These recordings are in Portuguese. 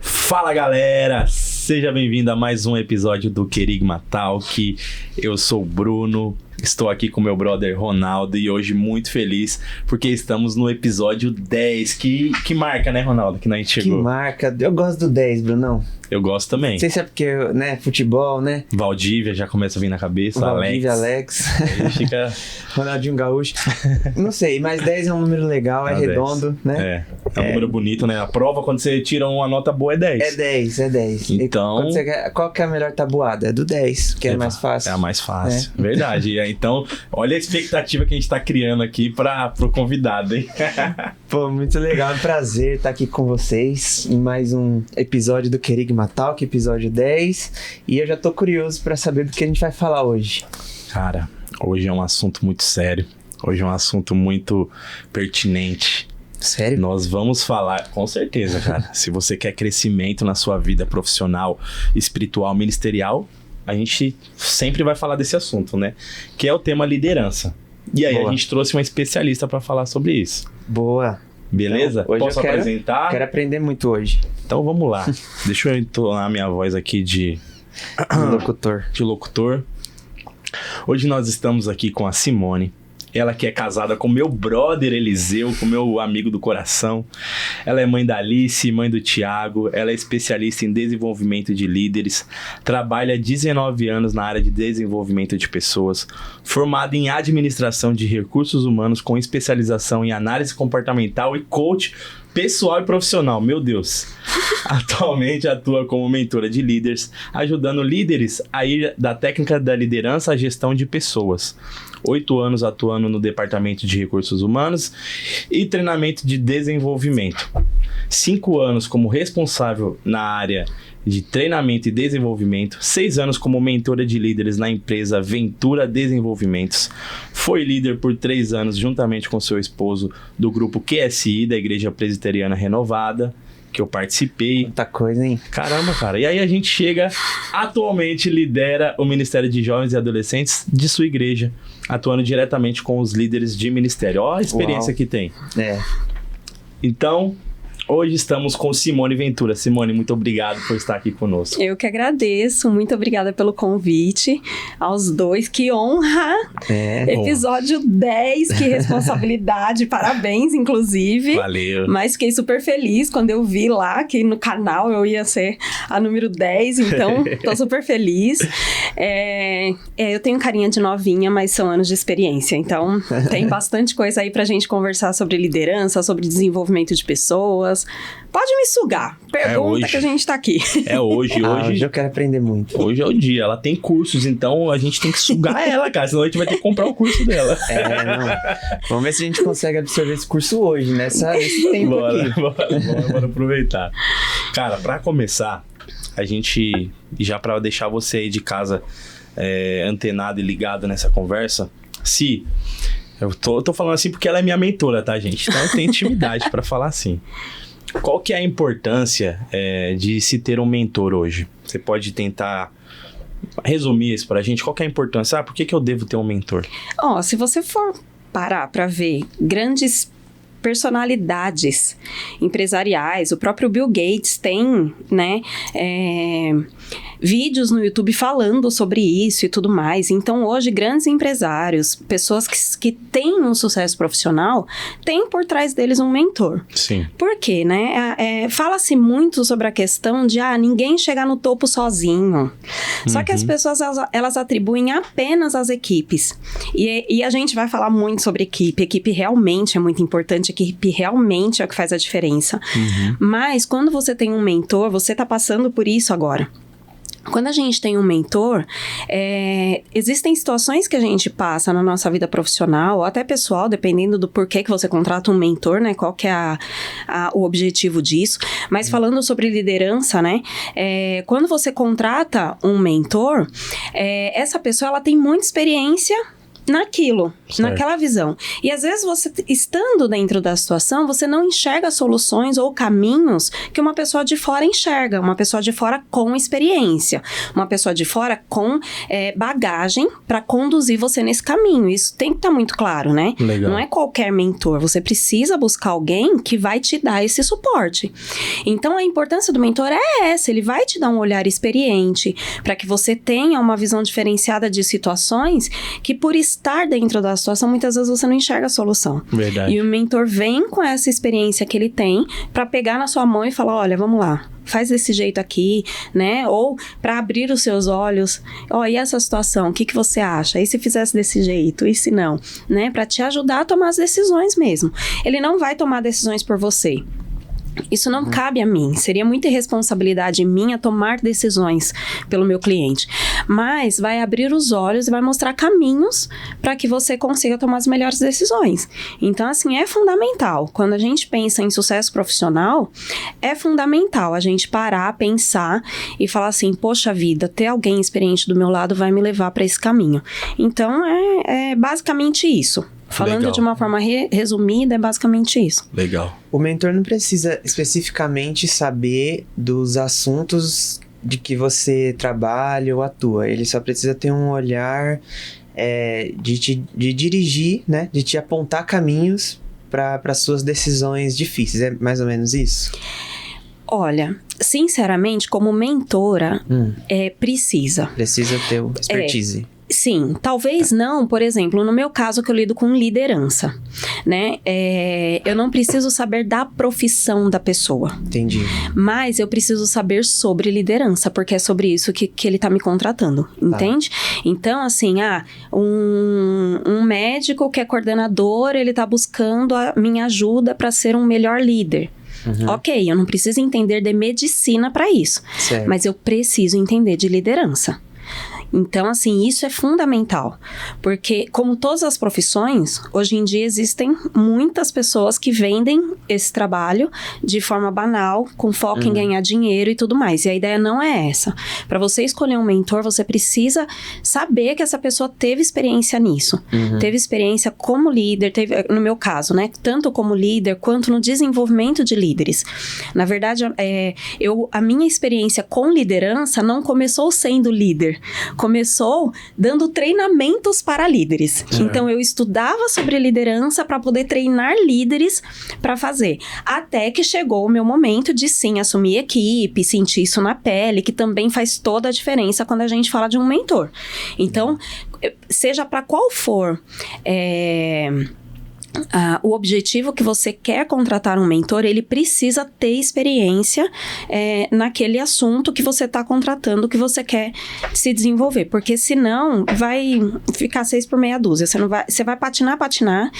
Fala galera, seja bem-vindo a mais um episódio do Querigma Talk. Eu sou o Bruno, estou aqui com meu brother Ronaldo e hoje muito feliz porque estamos no episódio 10. Que marca, né, Ronaldo, que a gente chegou? Que marca, eu gosto do 10, Brunão. Eu gosto também. Não sei se é porque, né, futebol, né? Valdívia já começa a vir na cabeça, Valdívia, Alex. Aí fica... Ronaldinho Gaúcho. Não sei, mas 10 é um número legal, é redondo, 10. né? É um número bonito, né? A prova, quando você tira uma nota boa, é 10. É 10. Então... Qual que é a melhor tabuada? É do 10, que é mais fácil. É a mais fácil, verdade. Então, olha a expectativa que a gente tá criando aqui pro convidado, hein? Pô, muito legal, é um prazer estar aqui com vocês em mais um episódio do Querigma Talk, episódio 10. E eu já tô curioso pra saber do que a gente vai falar hoje. Cara, hoje é um assunto muito sério. Hoje é um assunto muito pertinente. Sério? Nós vamos falar, com certeza, cara. Se você quer crescimento na sua vida profissional, espiritual, ministerial, a gente sempre vai falar desse assunto, né? Que é o tema liderança. E aí Boa. A gente trouxe uma especialista para falar sobre isso. Boa. Beleza? Então, hoje Posso eu apresentar? Quero aprender muito hoje. Então vamos lá. Deixa eu entonar minha voz aqui de locutor. Hoje nós estamos aqui com a Simone. Ela que é casada com meu brother Eliseu, com meu amigo do coração. Ela é mãe da Alice, mãe do Thiago. Ela é especialista em desenvolvimento de líderes. Trabalha há 19 anos na área de desenvolvimento de pessoas. Formada em administração de recursos humanos com especialização em análise comportamental e coach pessoal e profissional. Meu Deus. Atualmente atua como mentora de líderes, ajudando líderes a ir da técnica da liderança à gestão de pessoas. 8 anos atuando no departamento de recursos humanos e treinamento de desenvolvimento. 5 anos como responsável na área de treinamento e desenvolvimento. 6 anos como mentora de líderes na empresa Ventura Desenvolvimentos. Foi líder por 3 anos juntamente com seu esposo do grupo QSI da Igreja Presbiteriana Renovada, que eu participei. Muita coisa, hein? Caramba, cara. E aí a gente chega, atualmente lidera o Ministério de Jovens e Adolescentes de sua igreja, atuando diretamente com os líderes de ministério. Olha a experiência que tem. Então, hoje estamos com Simone Ventura. Simone, muito obrigado por estar aqui conosco. Eu que agradeço, muito obrigada pelo convite aos dois, que honra! Episódio 10, que responsabilidade, parabéns, inclusive. Valeu. Mas fiquei super feliz quando eu vi lá que no canal eu ia ser a número 10, então tô super feliz. Eu tenho carinha de novinha, mas são anos de experiência, então tem bastante coisa aí pra gente conversar sobre liderança, sobre desenvolvimento de pessoas. Pode me sugar. Pergunta que a gente tá aqui. Hoje eu quero aprender muito. Hoje é o dia. Ela tem cursos, então a gente tem que sugar ela, cara. Senão a gente vai ter que comprar o curso dela. Não. Vamos ver se a gente consegue absorver esse curso hoje, nesse tempo aqui. Bora aproveitar. Cara, pra começar, a gente, já pra deixar você aí de casa antenado e ligado nessa conversa, eu tô falando assim porque ela é minha mentora, tá, gente? Então eu tenho intimidade pra falar assim. Qual que é a importância de se ter um mentor hoje? Você pode tentar resumir isso pra gente? Qual que é a importância? Por que eu devo ter um mentor? Se você for parar pra ver grandes personalidades empresariais, o próprio Bill Gates tem, né, vídeos no YouTube falando sobre isso e tudo mais. Então, hoje, grandes empresários, pessoas que têm um sucesso profissional, têm por trás deles um mentor. Sim. Por quê, né? Fala-se muito sobre a questão de, ninguém chegar no topo sozinho. Só que as pessoas, elas atribuem apenas às equipes. E a gente vai falar muito sobre equipe. Equipe realmente é muito importante, equipe realmente é o que faz a diferença. Mas, quando você tem um mentor, você está passando por isso agora. Quando a gente tem um mentor, existem situações que a gente passa na nossa vida profissional, ou até pessoal, dependendo do porquê que você contrata um mentor, né? Qual que é o objetivo disso. Mas falando sobre liderança, né? Quando você contrata um mentor, essa pessoa, ela tem muita experiência naquilo, Certo. naquela visão. E às vezes você, estando dentro da situação, você não enxerga soluções ou caminhos que uma pessoa de fora enxerga, uma pessoa de fora com experiência, uma pessoa de fora com bagagem para conduzir você nesse caminho. Isso tem que estar muito claro, né? Legal. Não é qualquer mentor, você precisa buscar alguém que vai te dar esse suporte. Então a importância do mentor é essa, ele vai te dar um olhar experiente para que você tenha uma visão diferenciada de situações que por estar dentro da situação, muitas vezes você não enxerga a solução. Verdade. E o mentor vem com essa experiência que ele tem para pegar na sua mão e falar, olha, vamos lá, faz desse jeito aqui, né? Ou para abrir os seus olhos, e essa situação, o que você acha? E se fizesse desse jeito? E se não? Né? Para te ajudar a tomar as decisões mesmo. Ele não vai tomar decisões por você. Isso não cabe a mim, seria muita irresponsabilidade minha tomar decisões pelo meu cliente, mas vai abrir os olhos e vai mostrar caminhos para que você consiga tomar as melhores decisões. Então, assim, é fundamental, quando a gente pensa em sucesso profissional, é fundamental a gente parar, pensar e falar assim, poxa vida, ter alguém experiente do meu lado vai me levar para esse caminho. Então, é basicamente isso. Falando Legal. de uma forma resumida, é basicamente isso. Legal. O mentor não precisa especificamente saber dos assuntos de que você trabalha ou atua. Ele só precisa ter um olhar de dirigir, né? De te apontar caminhos para suas decisões difíceis. É mais ou menos isso? Olha, sinceramente, como mentora, precisa. Precisa ter o expertise. Sim, talvez não, por exemplo, no meu caso que eu lido com liderança, né? Eu não preciso saber da profissão da pessoa. Entendi. Mas eu preciso saber sobre liderança, porque é sobre isso que ele tá me contratando, entende? Então, assim, um médico que é coordenador, ele tá buscando a minha ajuda para ser um melhor líder. Uhum. Ok, eu não preciso entender de medicina para isso, Certo. mas eu preciso entender de liderança. Então, assim, isso é fundamental, porque como todas as profissões, hoje em dia existem muitas pessoas que vendem esse trabalho de forma banal, com foco em ganhar dinheiro e tudo mais, e a ideia não é essa. Para você escolher um mentor, você precisa saber que essa pessoa teve experiência nisso, teve experiência como líder, no meu caso, né, tanto como líder, quanto no desenvolvimento de líderes. Na verdade, a minha experiência com liderança não começou sendo líder, começou dando treinamentos para líderes. Então, eu estudava sobre liderança para poder treinar líderes para fazer. Até que chegou o meu momento de, sim, assumir equipe, sentir isso na pele, que também faz toda a diferença quando a gente fala de um mentor. Então, seja para qual for o objetivo que você quer contratar um mentor, ele precisa ter experiência naquele assunto que você está contratando, que você quer se desenvolver, porque senão vai ficar 6 por meia dúzia, você vai patinar,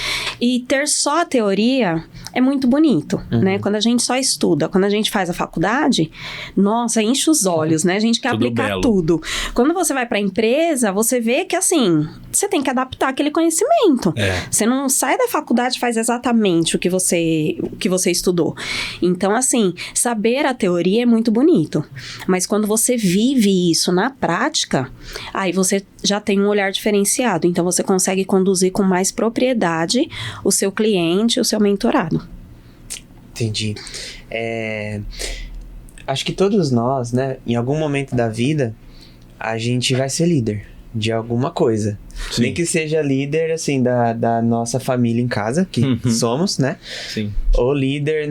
e ter só a teoria é muito bonito, né? Quando a gente só estuda, quando a gente faz a faculdade, nossa, enche os olhos, né? A gente quer Tudo aplicar belo. tudo. Quando você vai para a empresa, você vê que, assim, você tem que adaptar aquele conhecimento. Você não sai da faculdade e faz exatamente o que você estudou. Então, assim, saber a teoria é muito bonito, mas quando você vive isso na prática, aí você já tem um olhar diferenciado, então você consegue conduzir com mais propriedade o seu cliente, o seu mentorado. Entendi. Acho que todos nós, né, em algum momento da vida, a gente vai ser líder de alguma coisa. Sim. Nem que seja líder, assim, da nossa família em casa, que somos, né? Sim. Ou líder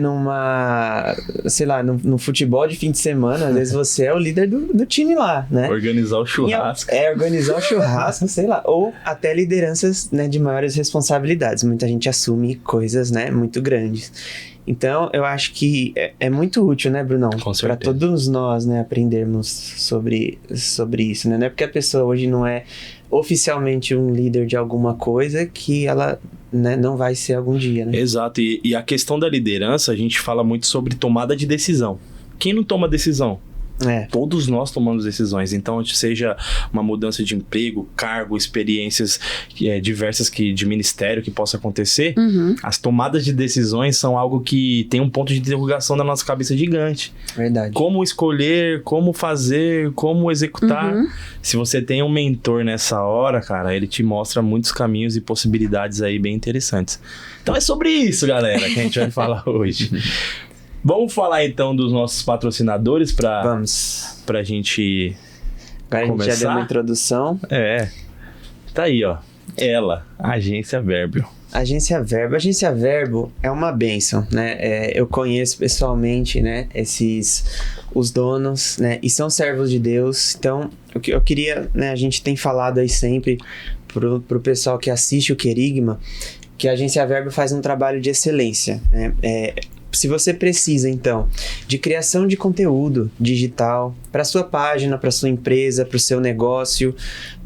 sei lá, no futebol de fim de semana, às vezes você é o líder do time lá, né? Organizar o churrasco. Organizar o churrasco, sei lá. Ou até lideranças, né, de maiores responsabilidades. Muita gente assume coisas, né, muito grandes. Então, eu acho que é muito útil, né, Brunão? Com certeza. Para todos nós, né, aprendermos sobre isso, né? Não é porque a pessoa hoje não é oficialmente um líder de alguma coisa que ela, né, não vai ser algum dia, né? Exato. E a questão da liderança, a gente fala muito sobre tomada de decisão. Quem não toma decisão? Todos nós tomamos decisões, então seja uma mudança de emprego, cargo, experiências diversas de ministério que possa acontecer, as tomadas de decisões são algo que tem um ponto de interrogação na nossa cabeça gigante. Verdade. Como escolher, como fazer, como executar. Se você tem um mentor nessa hora, cara, ele te mostra muitos caminhos e possibilidades aí bem interessantes. Então é sobre isso, galera, que a gente vai falar hoje. Vamos falar então dos nossos patrocinadores pra gente Agora começar. A gente já deu uma introdução. Tá aí, ó. Ela, Agência Verbo. Agência Verbo. Agência Verbo é uma bênção, né? Eu conheço pessoalmente, né, os donos, né, e são servos de Deus. Então, eu queria, né, a gente tem falado aí sempre pro pessoal que assiste o Querigma, que a Agência Verbo faz um trabalho de excelência, né? Se você precisa, então, de criação de conteúdo digital para sua página, para sua empresa, para o seu negócio,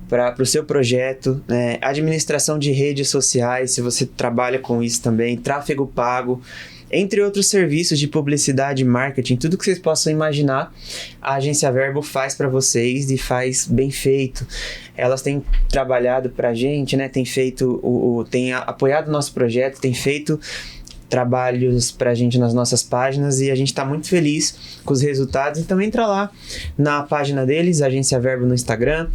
para o seu projeto, né? Administração de redes sociais, se você trabalha com isso também, tráfego pago, entre outros serviços de publicidade, marketing, tudo que vocês possam imaginar, a Agência Verbo faz para vocês e faz bem feito. Elas têm trabalhado para a gente, né? Tem feito, tem apoiado o nosso projeto, tem feito trabalhos pra gente nas nossas páginas e a gente tá muito feliz com os resultados. Então entra lá na página deles, Agência Verbo no Instagram.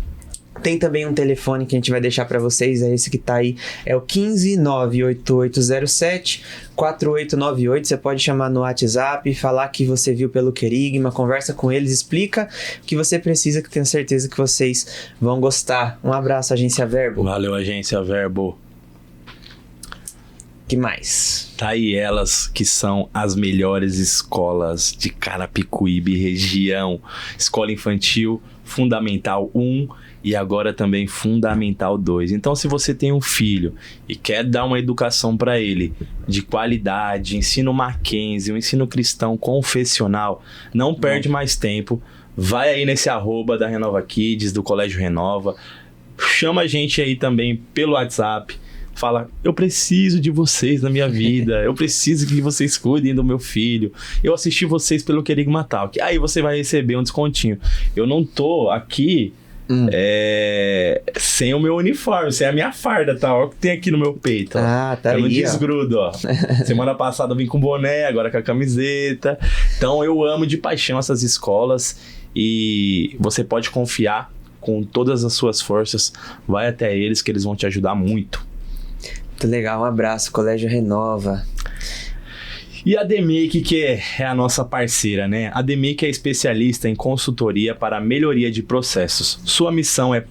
Tem também um telefone que a gente vai deixar para vocês, é esse que tá aí, é o 1598807-4898. Você pode chamar no WhatsApp, falar que você viu pelo Querigma, conversa com eles, explica o que você precisa, que eu tenho certeza que vocês vão gostar. Um abraço, Agência Verbo. Valeu, Agência Verbo. Que mais? Tá aí elas que são as melhores escolas de Carapicuíba região. Escola Infantil Fundamental 1 e agora também Fundamental 2. Então, se você tem um filho e quer dar uma educação para ele de qualidade, ensino Mackenzie, um ensino cristão confessional, não perde mais tempo. Vai aí nesse @ da Renova Kids, do Colégio Renova. Chama a gente aí também pelo WhatsApp. Fala, eu preciso de vocês na minha vida, eu preciso que vocês cuidem do meu filho, eu assisti vocês pelo Querigma Talk, aí você vai receber um descontinho. Eu não tô aqui sem o meu uniforme, sem a minha farda, tá? Olha o que tem aqui no meu peito. Tá eu não aí, desgrudo, ó. Semana passada eu vim com boné, agora com a camiseta. Então eu amo de paixão essas escolas e você pode confiar com todas as suas forças, vai até eles que eles vão te ajudar muito. Muito legal, um abraço, Colégio Renova. E a DMake, que é a nossa parceira, né? A DMake é especialista em consultoria para a melhoria de processos. Sua missão é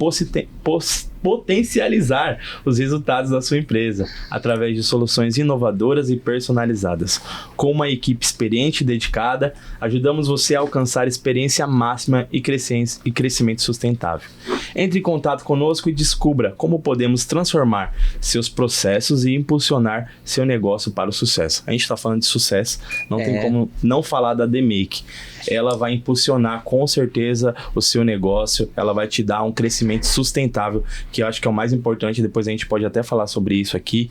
potencializar os resultados da sua empresa através de soluções inovadoras e personalizadas. Com uma equipe experiente e dedicada, ajudamos você a alcançar experiência máxima e crescimento sustentável. Entre em contato conosco e descubra como podemos transformar seus processos e impulsionar seu negócio para o sucesso. A gente está falando de sucesso, não tem como não falar da DMake. Ela vai impulsionar com certeza o seu negócio, ela vai te dar um crescimento sustentável, que eu acho que é o mais importante. Depois a gente pode até falar sobre isso aqui.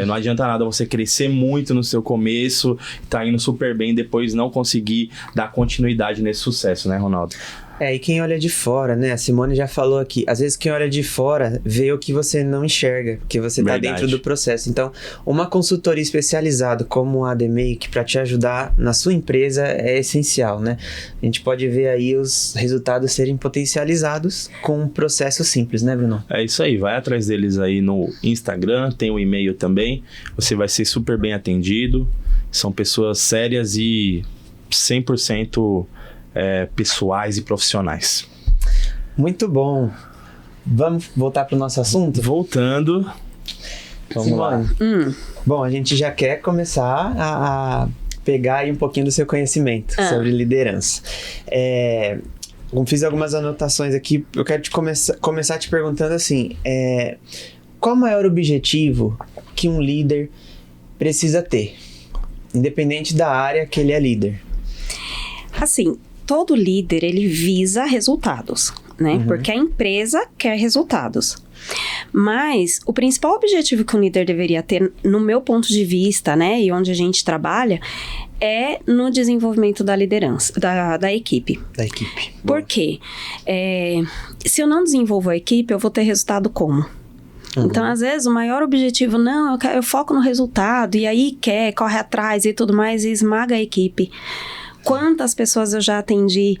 Não adianta nada você crescer muito no seu começo, tá indo super bem, depois não conseguir dar continuidade nesse sucesso, né, Ronaldo? E quem olha de fora, né? A Simone já falou aqui. Às vezes quem olha de fora vê o que você não enxerga, porque você tá dentro do processo. Então, uma consultoria especializada como a DMake para te ajudar na sua empresa é essencial, né? A gente pode ver aí os resultados serem potencializados com um processo simples, né, Bruno? É isso aí. Vai atrás deles aí no Instagram, tem o e-mail também. Você vai ser super bem atendido. São pessoas sérias e 100% pessoais e profissionais. Muito bom. Vamos voltar para o nosso assunto? Voltando. Vamos lá. Bom, a gente já quer começar a pegar aí um pouquinho do seu conhecimento sobre liderança. Eu fiz algumas anotações aqui. Eu quero começar te perguntando assim, qual o maior objetivo que um líder precisa ter, independente da área que ele é líder? Assim, todo líder, ele visa resultados, né? Porque a empresa quer resultados. Mas o principal objetivo que um líder deveria ter, no meu ponto de vista, né, e onde a gente trabalha, é no desenvolvimento da liderança, da equipe. Da equipe. Por quê? Se eu não desenvolvo a equipe, eu vou ter resultado como? Então, às vezes, o maior objetivo, não, eu foco no resultado, e aí corre atrás e tudo mais, e esmaga a equipe. Quantas pessoas eu já atendi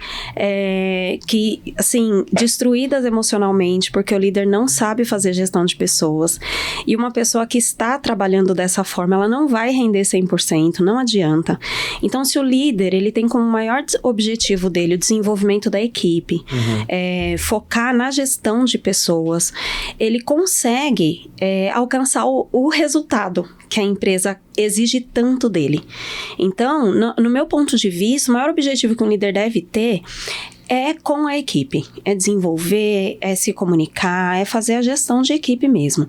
que, assim, destruídas emocionalmente, porque o líder não sabe fazer gestão de pessoas. E uma pessoa que está trabalhando dessa forma, ela não vai render 100%, não adianta. Então, se o líder, ele tem como maior objetivo dele o desenvolvimento da equipe, focar na gestão de pessoas, ele consegue alcançar o resultado que a empresa exige tanto dele. Então, no meu ponto de vista, o maior objetivo que um líder deve ter é com a equipe, é desenvolver, é se comunicar, é fazer a gestão de equipe mesmo.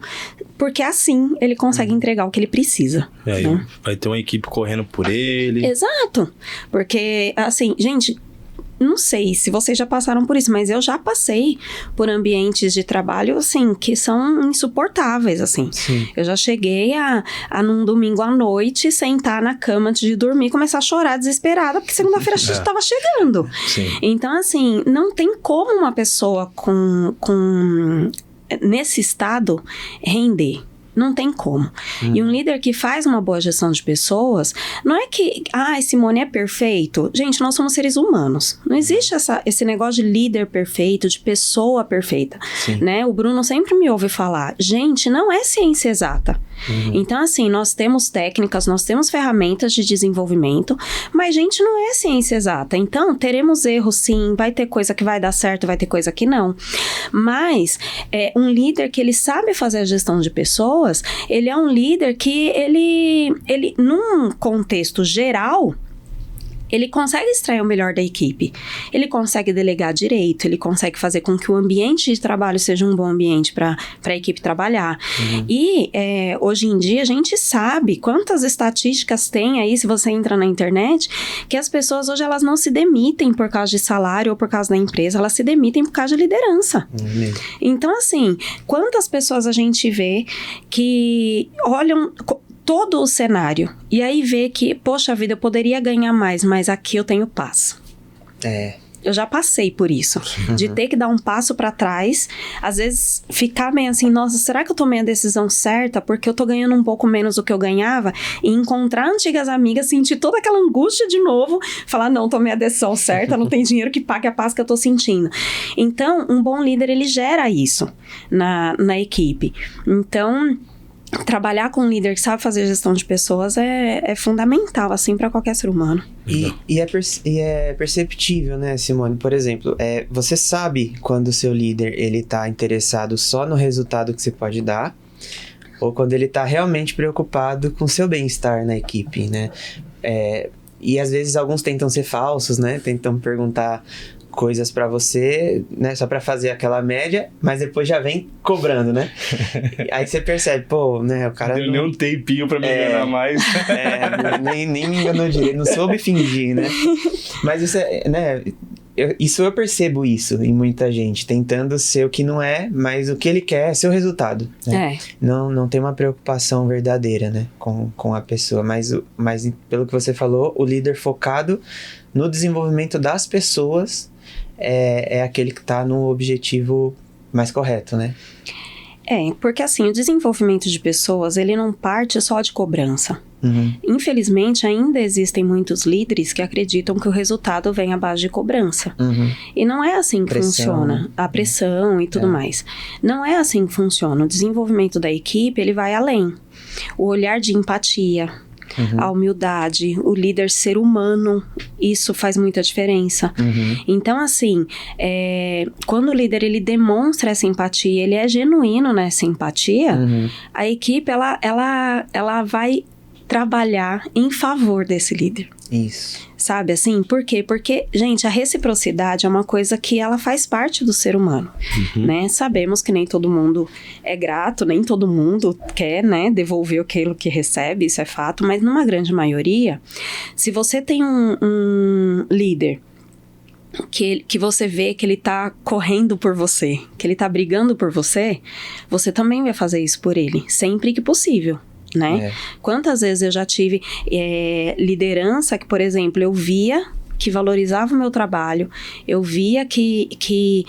Porque assim ele consegue entregar o que ele precisa. Né? Vai ter uma equipe correndo por ele. Exato. Porque, assim, gente... Não sei se vocês já passaram por isso, mas eu já passei por ambientes de trabalho, assim, que são insuportáveis, assim. Sim. Eu já cheguei a num domingo à noite, sentar na cama antes de dormir e começar a chorar desesperada, porque segunda-feira estava chegando. Sim. Então, assim, não tem como uma pessoa nesse estado render. Não tem como. E um líder que faz uma boa gestão de pessoas, não é que, Simone é perfeito. Gente, nós somos seres humanos. Não existe esse negócio de líder perfeito, de pessoa perfeita. Né? O Bruno sempre me ouve falar, gente, não é ciência exata. Então, assim, nós temos técnicas, nós temos ferramentas de desenvolvimento, mas, gente, não é ciência exata. Então, teremos erros, sim, vai ter coisa que vai dar certo, vai ter coisa que não. Mas, um líder que ele sabe fazer a gestão de pessoas, ele é um líder que ele num contexto geral, ele consegue extrair o melhor da equipe. Ele consegue delegar direito, ele consegue fazer com que o ambiente de trabalho seja um bom ambiente para a equipe trabalhar. E hoje em dia a gente sabe quantas estatísticas tem aí, se você entra na internet, que as pessoas hoje elas não se demitem por causa de salário ou por causa da empresa, elas se demitem por causa de liderança. Então, assim, quantas pessoas a gente vê que olham todo o cenário, e aí vê que, poxa vida, eu poderia ganhar mais, mas aqui eu tenho paz. Eu já passei por isso, de ter que dar um passo pra trás, às vezes ficar meio assim, nossa, será que eu tomei a decisão certa? Porque eu tô ganhando um pouco menos do que eu ganhava, e encontrar antigas amigas, sentir toda aquela angústia de novo, falar, não, tomei a decisão certa, não tem dinheiro que pague a paz que eu tô sentindo. Então, um bom líder, ele gera isso na equipe. Então, trabalhar com um líder que sabe fazer gestão de pessoas é fundamental, assim, para qualquer ser humano. E é perceptível, né, Simone? Por exemplo, você sabe quando o seu líder, ele tá interessado só no resultado que você pode dar, ou quando ele tá realmente preocupado com o seu bem-estar na equipe, né? E às vezes alguns tentam ser falsos, né? Tentam perguntar coisas pra você, né, só pra fazer aquela média, mas depois já vem cobrando, né? Aí você percebe, pô, né, o cara deu nem um tempinho pra me enganar mais. Nem me enganou direito, não soube fingir, né? Mas isso né, eu percebo isso em muita gente, tentando ser o que não é, mas o que ele quer é ser o resultado, né? Não tem uma preocupação verdadeira, né, com a pessoa, mas pelo que você falou, o líder focado no desenvolvimento das pessoas é aquele que está no objetivo mais correto, né? Porque assim, o desenvolvimento de pessoas, ele não parte só de cobrança. Infelizmente, ainda existem muitos líderes que acreditam que o resultado vem à base de cobrança. E não é assim que funciona. A pressão e tudo mais. Não é assim que funciona. O desenvolvimento da equipe, ele vai além. O olhar de empatia, a humildade, o líder ser humano, isso faz muita diferença. Então, assim, quando o líder, ele demonstra essa empatia, ele é genuíno nessa empatia, a equipe, ela vai trabalhar em favor desse líder. Isso. Sabe assim? Por quê? Porque, gente, a reciprocidade é uma coisa que ela faz parte do ser humano, né? Sabemos que nem todo mundo é grato, nem todo mundo quer, né, devolver aquilo que recebe, isso é fato, mas numa grande maioria, se você tem um líder que você vê que ele tá correndo por você, que ele tá brigando por você, você também vai fazer isso por ele, sempre que possível. né? Quantas vezes eu já tive liderança que, por exemplo, eu via que valorizava o meu trabalho, eu via que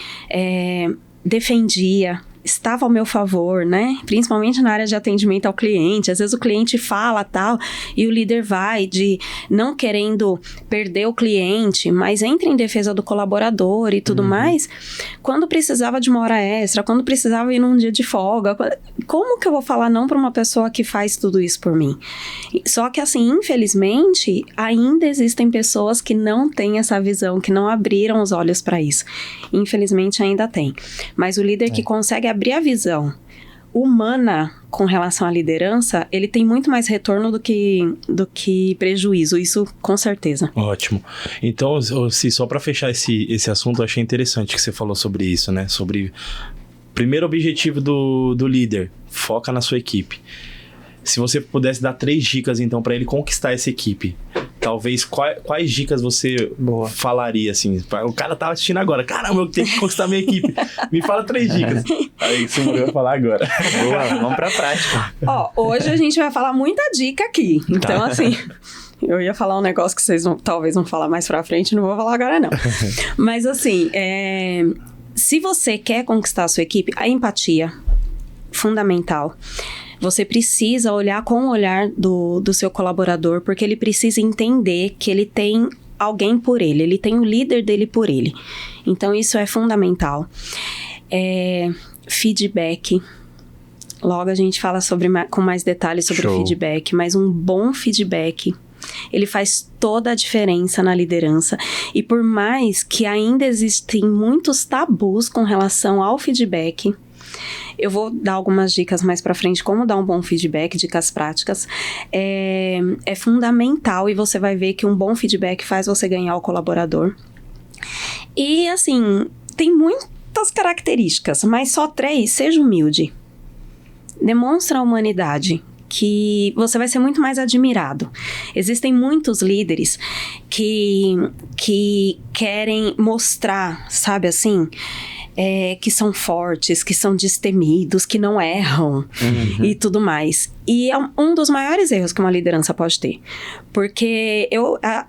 defendia, estava ao meu favor, né? Principalmente na área de atendimento ao cliente. Às vezes o cliente fala tal, e o líder vai de não querendo perder o cliente, mas entra em defesa do colaborador e tudo mais. Quando precisava de uma hora extra, quando precisava ir num dia de folga, como que eu vou falar não para uma pessoa que faz tudo isso por mim? Só que assim, infelizmente, ainda existem pessoas que não têm essa visão, que não abriram os olhos para isso. Infelizmente ainda tem. Mas o líder que consegue abrir a visão humana com relação à liderança, ele tem muito mais retorno do que prejuízo, isso com certeza. Ótimo. Então, só para fechar esse assunto, eu achei interessante que você falou sobre isso, né? Sobre primeiro objetivo do líder, foca na sua equipe. Se você pudesse dar 3 dicas, então, para ele conquistar essa equipe, talvez quais dicas você falaria, assim? O cara tá assistindo agora, caramba, eu tenho que conquistar minha equipe. Me fala 3 dicas. Aí você vai falar agora. Boa, vamos pra prática. Hoje a gente vai falar muita dica aqui. Então, assim, eu ia falar um negócio que vocês talvez vão falar mais pra frente, não vou falar agora, não. Mas, assim, se você quer conquistar a sua equipe, a empatia, fundamental. Você precisa olhar com o olhar do seu colaborador, porque ele precisa entender que ele tem alguém por ele tem o líder dele por ele. Então, isso é fundamental. Feedback. Logo a gente fala com mais detalhes sobre o feedback, mas um bom feedback, ele faz toda a diferença na liderança. E por mais que ainda existem muitos tabus com relação ao feedback, eu vou dar algumas dicas mais pra frente, como dar um bom feedback, dicas práticas. É fundamental, e você vai ver que um bom feedback faz você ganhar o colaborador. E, assim, tem muitas características, mas só 3, seja humilde. Demonstra a humanidade, que você vai ser muito mais admirado. Existem muitos líderes que querem mostrar, sabe assim, que são fortes, que são destemidos, que não erram e tudo mais. E é um dos maiores erros que uma liderança pode ter. Porque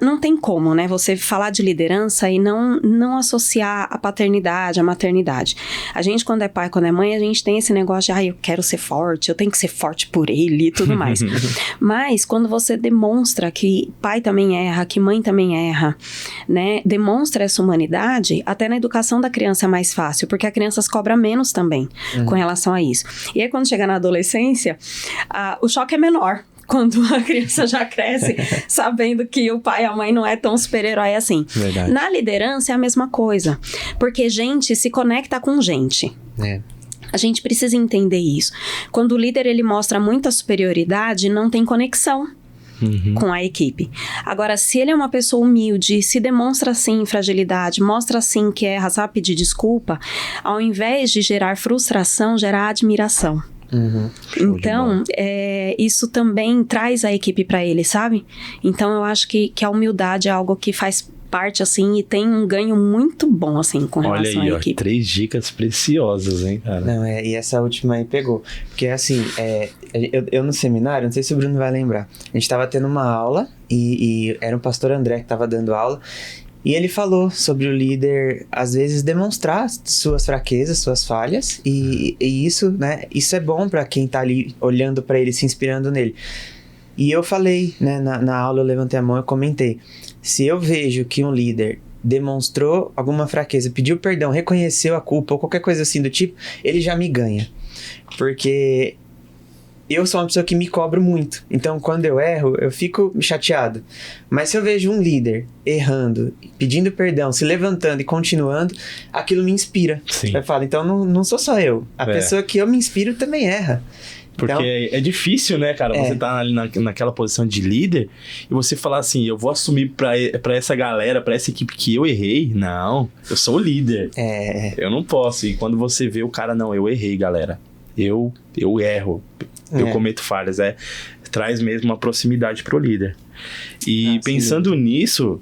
não tem como, né, você falar de liderança e não associar a paternidade, a maternidade. A gente, quando é pai, quando é mãe, a gente tem esse negócio de, eu quero ser forte, eu tenho que ser forte por ele e tudo mais. Mas, quando você demonstra que pai também erra, que mãe também erra, né, demonstra essa humanidade, até na educação da criança é mais fácil, porque a criança cobra menos também com relação a isso. E aí, quando chega na adolescência, o choque é menor. Quando a criança já cresce sabendo que o pai e a mãe não é tão super-herói assim. Verdade. Na liderança é a mesma coisa. Porque gente se conecta com gente. A gente precisa entender isso. Quando o líder ele mostra muita superioridade, não tem conexão com a equipe. Agora, se ele é uma pessoa humilde, se demonstra assim fragilidade, mostra assim que erra, sabe pedir desculpa, ao invés de gerar frustração, gerar admiração. Então, isso também traz a equipe para ele, sabe? Então, eu acho que a humildade é algo que faz parte, assim, e tem um ganho muito bom, assim, com relação à equipe. 3 dicas preciosas, hein, cara? Não, e essa última aí pegou. Porque, assim, eu no seminário, não sei se o Bruno vai lembrar, a gente tava tendo uma aula, e era o pastor André que tava dando aula, e ele falou sobre o líder, às vezes, demonstrar suas fraquezas, suas falhas, e isso, né, isso é bom para quem tá ali olhando para ele, se inspirando nele. E eu falei, né, na aula eu levantei a mão e comentei, se eu vejo que um líder demonstrou alguma fraqueza, pediu perdão, reconheceu a culpa, ou qualquer coisa assim do tipo, ele já me ganha. Porque eu sou uma pessoa que me cobro muito. Então, quando eu erro, eu fico chateado. Mas se eu vejo um líder errando, pedindo perdão, se levantando e continuando, aquilo me inspira. Sim. Eu falo, então não sou só eu. A pessoa que eu me inspiro também erra. Porque então, é difícil, né, cara? Você tá ali naquela posição de líder e você falar assim, eu vou assumir pra essa galera, pra essa equipe que eu errei. Não, eu sou o líder. Eu não posso. E quando você vê o cara, não, eu errei, galera. Eu erro. Eu cometo falhas. Traz mesmo uma proximidade pro líder. E pensando nisso,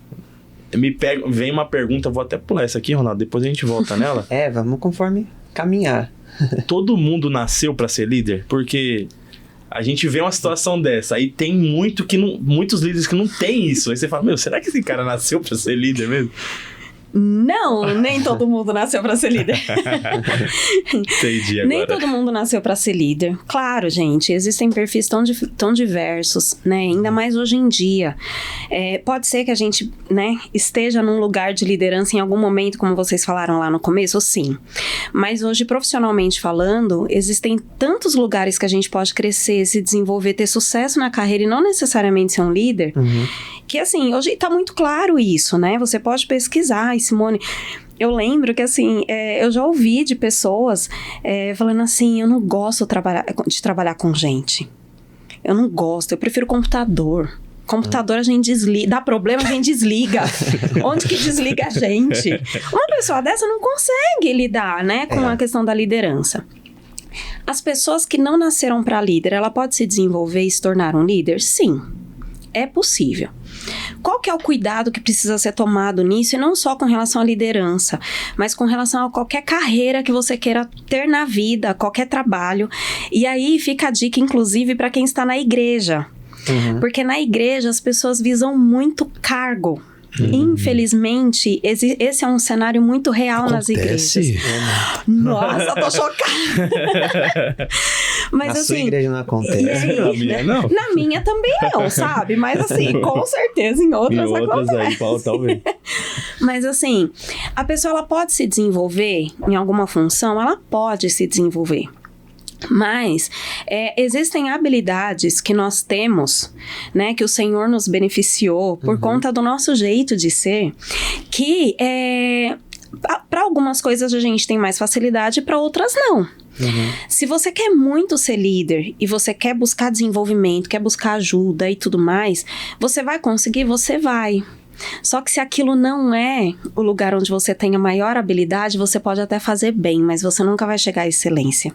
vem uma pergunta, vou até pular essa aqui, Ronaldo, depois a gente volta nela. Vamos conforme caminhar. Todo mundo nasceu pra ser líder? Porque A gente vê uma situação dessa, aí tem muitos líderes que não tem isso. Aí você fala, meu, será que esse cara nasceu pra ser líder mesmo? Não, nem todo mundo nasceu para ser líder. Entendi agora. Nem todo mundo nasceu para ser líder. Claro, gente, existem perfis tão diversos, né? Ainda mais hoje em dia. Pode ser que a gente, né, esteja num lugar de liderança em algum momento, como vocês falaram lá no começo, sim. Mas hoje, profissionalmente falando, existem tantos lugares que a gente pode crescer, se desenvolver, ter sucesso na carreira e não necessariamente ser um líder, que assim, hoje tá muito claro isso, né? Você pode pesquisar. Simone, eu lembro que assim, eu já ouvi de pessoas falando assim, eu não gosto de trabalhar com gente. Eu não gosto, eu prefiro computador. Computador a gente desliga, dá problema a gente desliga. Onde que desliga a gente? Uma pessoa dessa não consegue lidar, né, com a questão da liderança. As pessoas que não nasceram para líder, ela pode se desenvolver e se tornar um líder? Sim, é possível. Qual que é o cuidado que precisa ser tomado nisso, e não só com relação à liderança, mas com relação a qualquer carreira que você queira ter na vida, qualquer trabalho. E aí fica a dica, inclusive, para quem está na igreja. Porque na igreja as pessoas visam muito cargo. Infelizmente, esse é um cenário muito real nas igrejas. Nossa, tô chocada. Mas na assim, sua igreja não acontece. Na minha, não. Na minha também não, sabe? Mas assim, com certeza em outras acontece. Aí, talvez. Mas assim, a pessoa ela pode se desenvolver em alguma função, ela pode se desenvolver. Mas existem habilidades que nós temos, né, que o Senhor nos beneficiou por conta do nosso jeito de ser, que para algumas coisas a gente tem mais facilidade, para outras não. Se você quer muito ser líder e você quer buscar desenvolvimento, quer buscar ajuda e tudo mais, você vai conseguir, você vai. Só que se aquilo não é o lugar onde você tem a maior habilidade, você pode até fazer bem, mas você nunca vai chegar à excelência.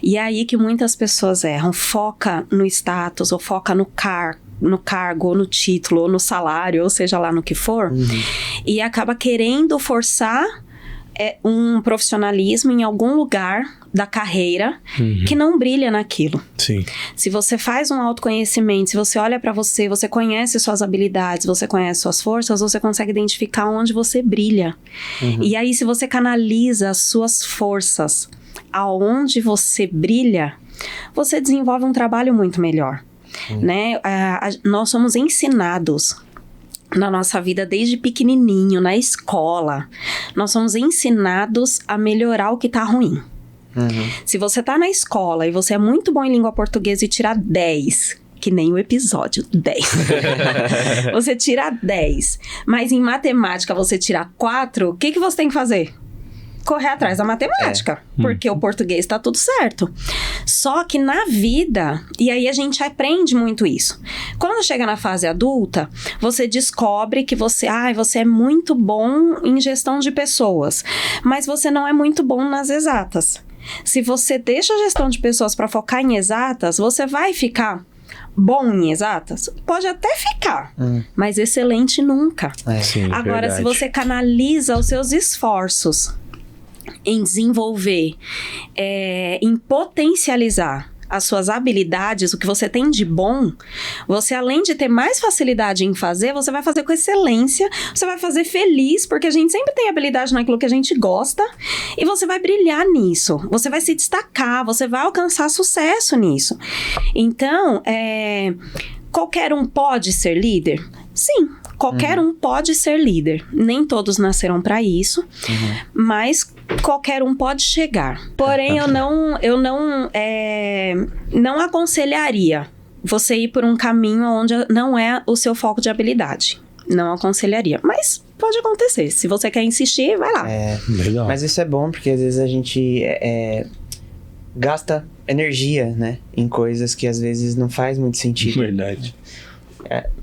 E é aí que muitas pessoas erram. Foca no status, ou foca no cargo, ou no título, ou no salário, ou seja lá no que for, e acaba querendo forçar um profissionalismo em algum lugar da carreira que não brilha naquilo. Sim. Se você faz um autoconhecimento, se você olha pra você, você conhece suas habilidades, você conhece suas forças, você consegue identificar onde você brilha. E aí, se você canaliza as suas forças aonde você brilha, você desenvolve um trabalho muito melhor, né? Nós somos ensinados na nossa vida desde pequenininho, na escola. Nós somos ensinados a melhorar o que tá ruim. Se você tá na escola e você é muito bom em língua portuguesa e tira 10... que nem o episódio 10. Você tira 10, mas em matemática você tira 4, o que você tem que fazer? Correr atrás da matemática, porque o português tá tudo certo. Só que na vida, e aí a gente aprende muito isso. Quando chega na fase adulta, você descobre que você é muito bom em gestão de pessoas, mas você não é muito bom nas exatas. Se você deixa a gestão de pessoas para focar em exatas, você vai ficar bom em exatas? Pode até ficar, mas excelente nunca. Sim, agora, verdade. se você canaliza os seus esforços em desenvolver, em potencializar as suas habilidades, o que você tem de bom, você, além de ter mais facilidade em fazer, você vai fazer com excelência, você vai fazer feliz, porque a gente sempre tem habilidade naquilo que a gente gosta, e você vai brilhar nisso, você vai se destacar, você vai alcançar sucesso nisso. Então, qualquer um pode ser líder? Sim, qualquer um pode ser líder. Nem todos nasceram para isso, mas qualquer um pode chegar. Porém, eu não aconselharia você ir por um caminho onde não é o seu foco de habilidade. Não aconselharia, mas pode acontecer. Se você quer insistir, vai lá. Legal. Mas isso é bom, porque às vezes a gente gasta energia, né, em coisas que às vezes não faz muito sentido. Verdade.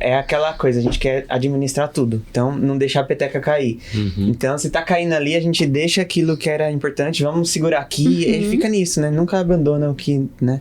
É aquela coisa, a gente quer administrar tudo, então não deixar a peteca cair. Então, se tá caindo ali, a gente deixa aquilo que era importante, vamos segurar aqui, e fica nisso, né? Nunca abandona o que, né?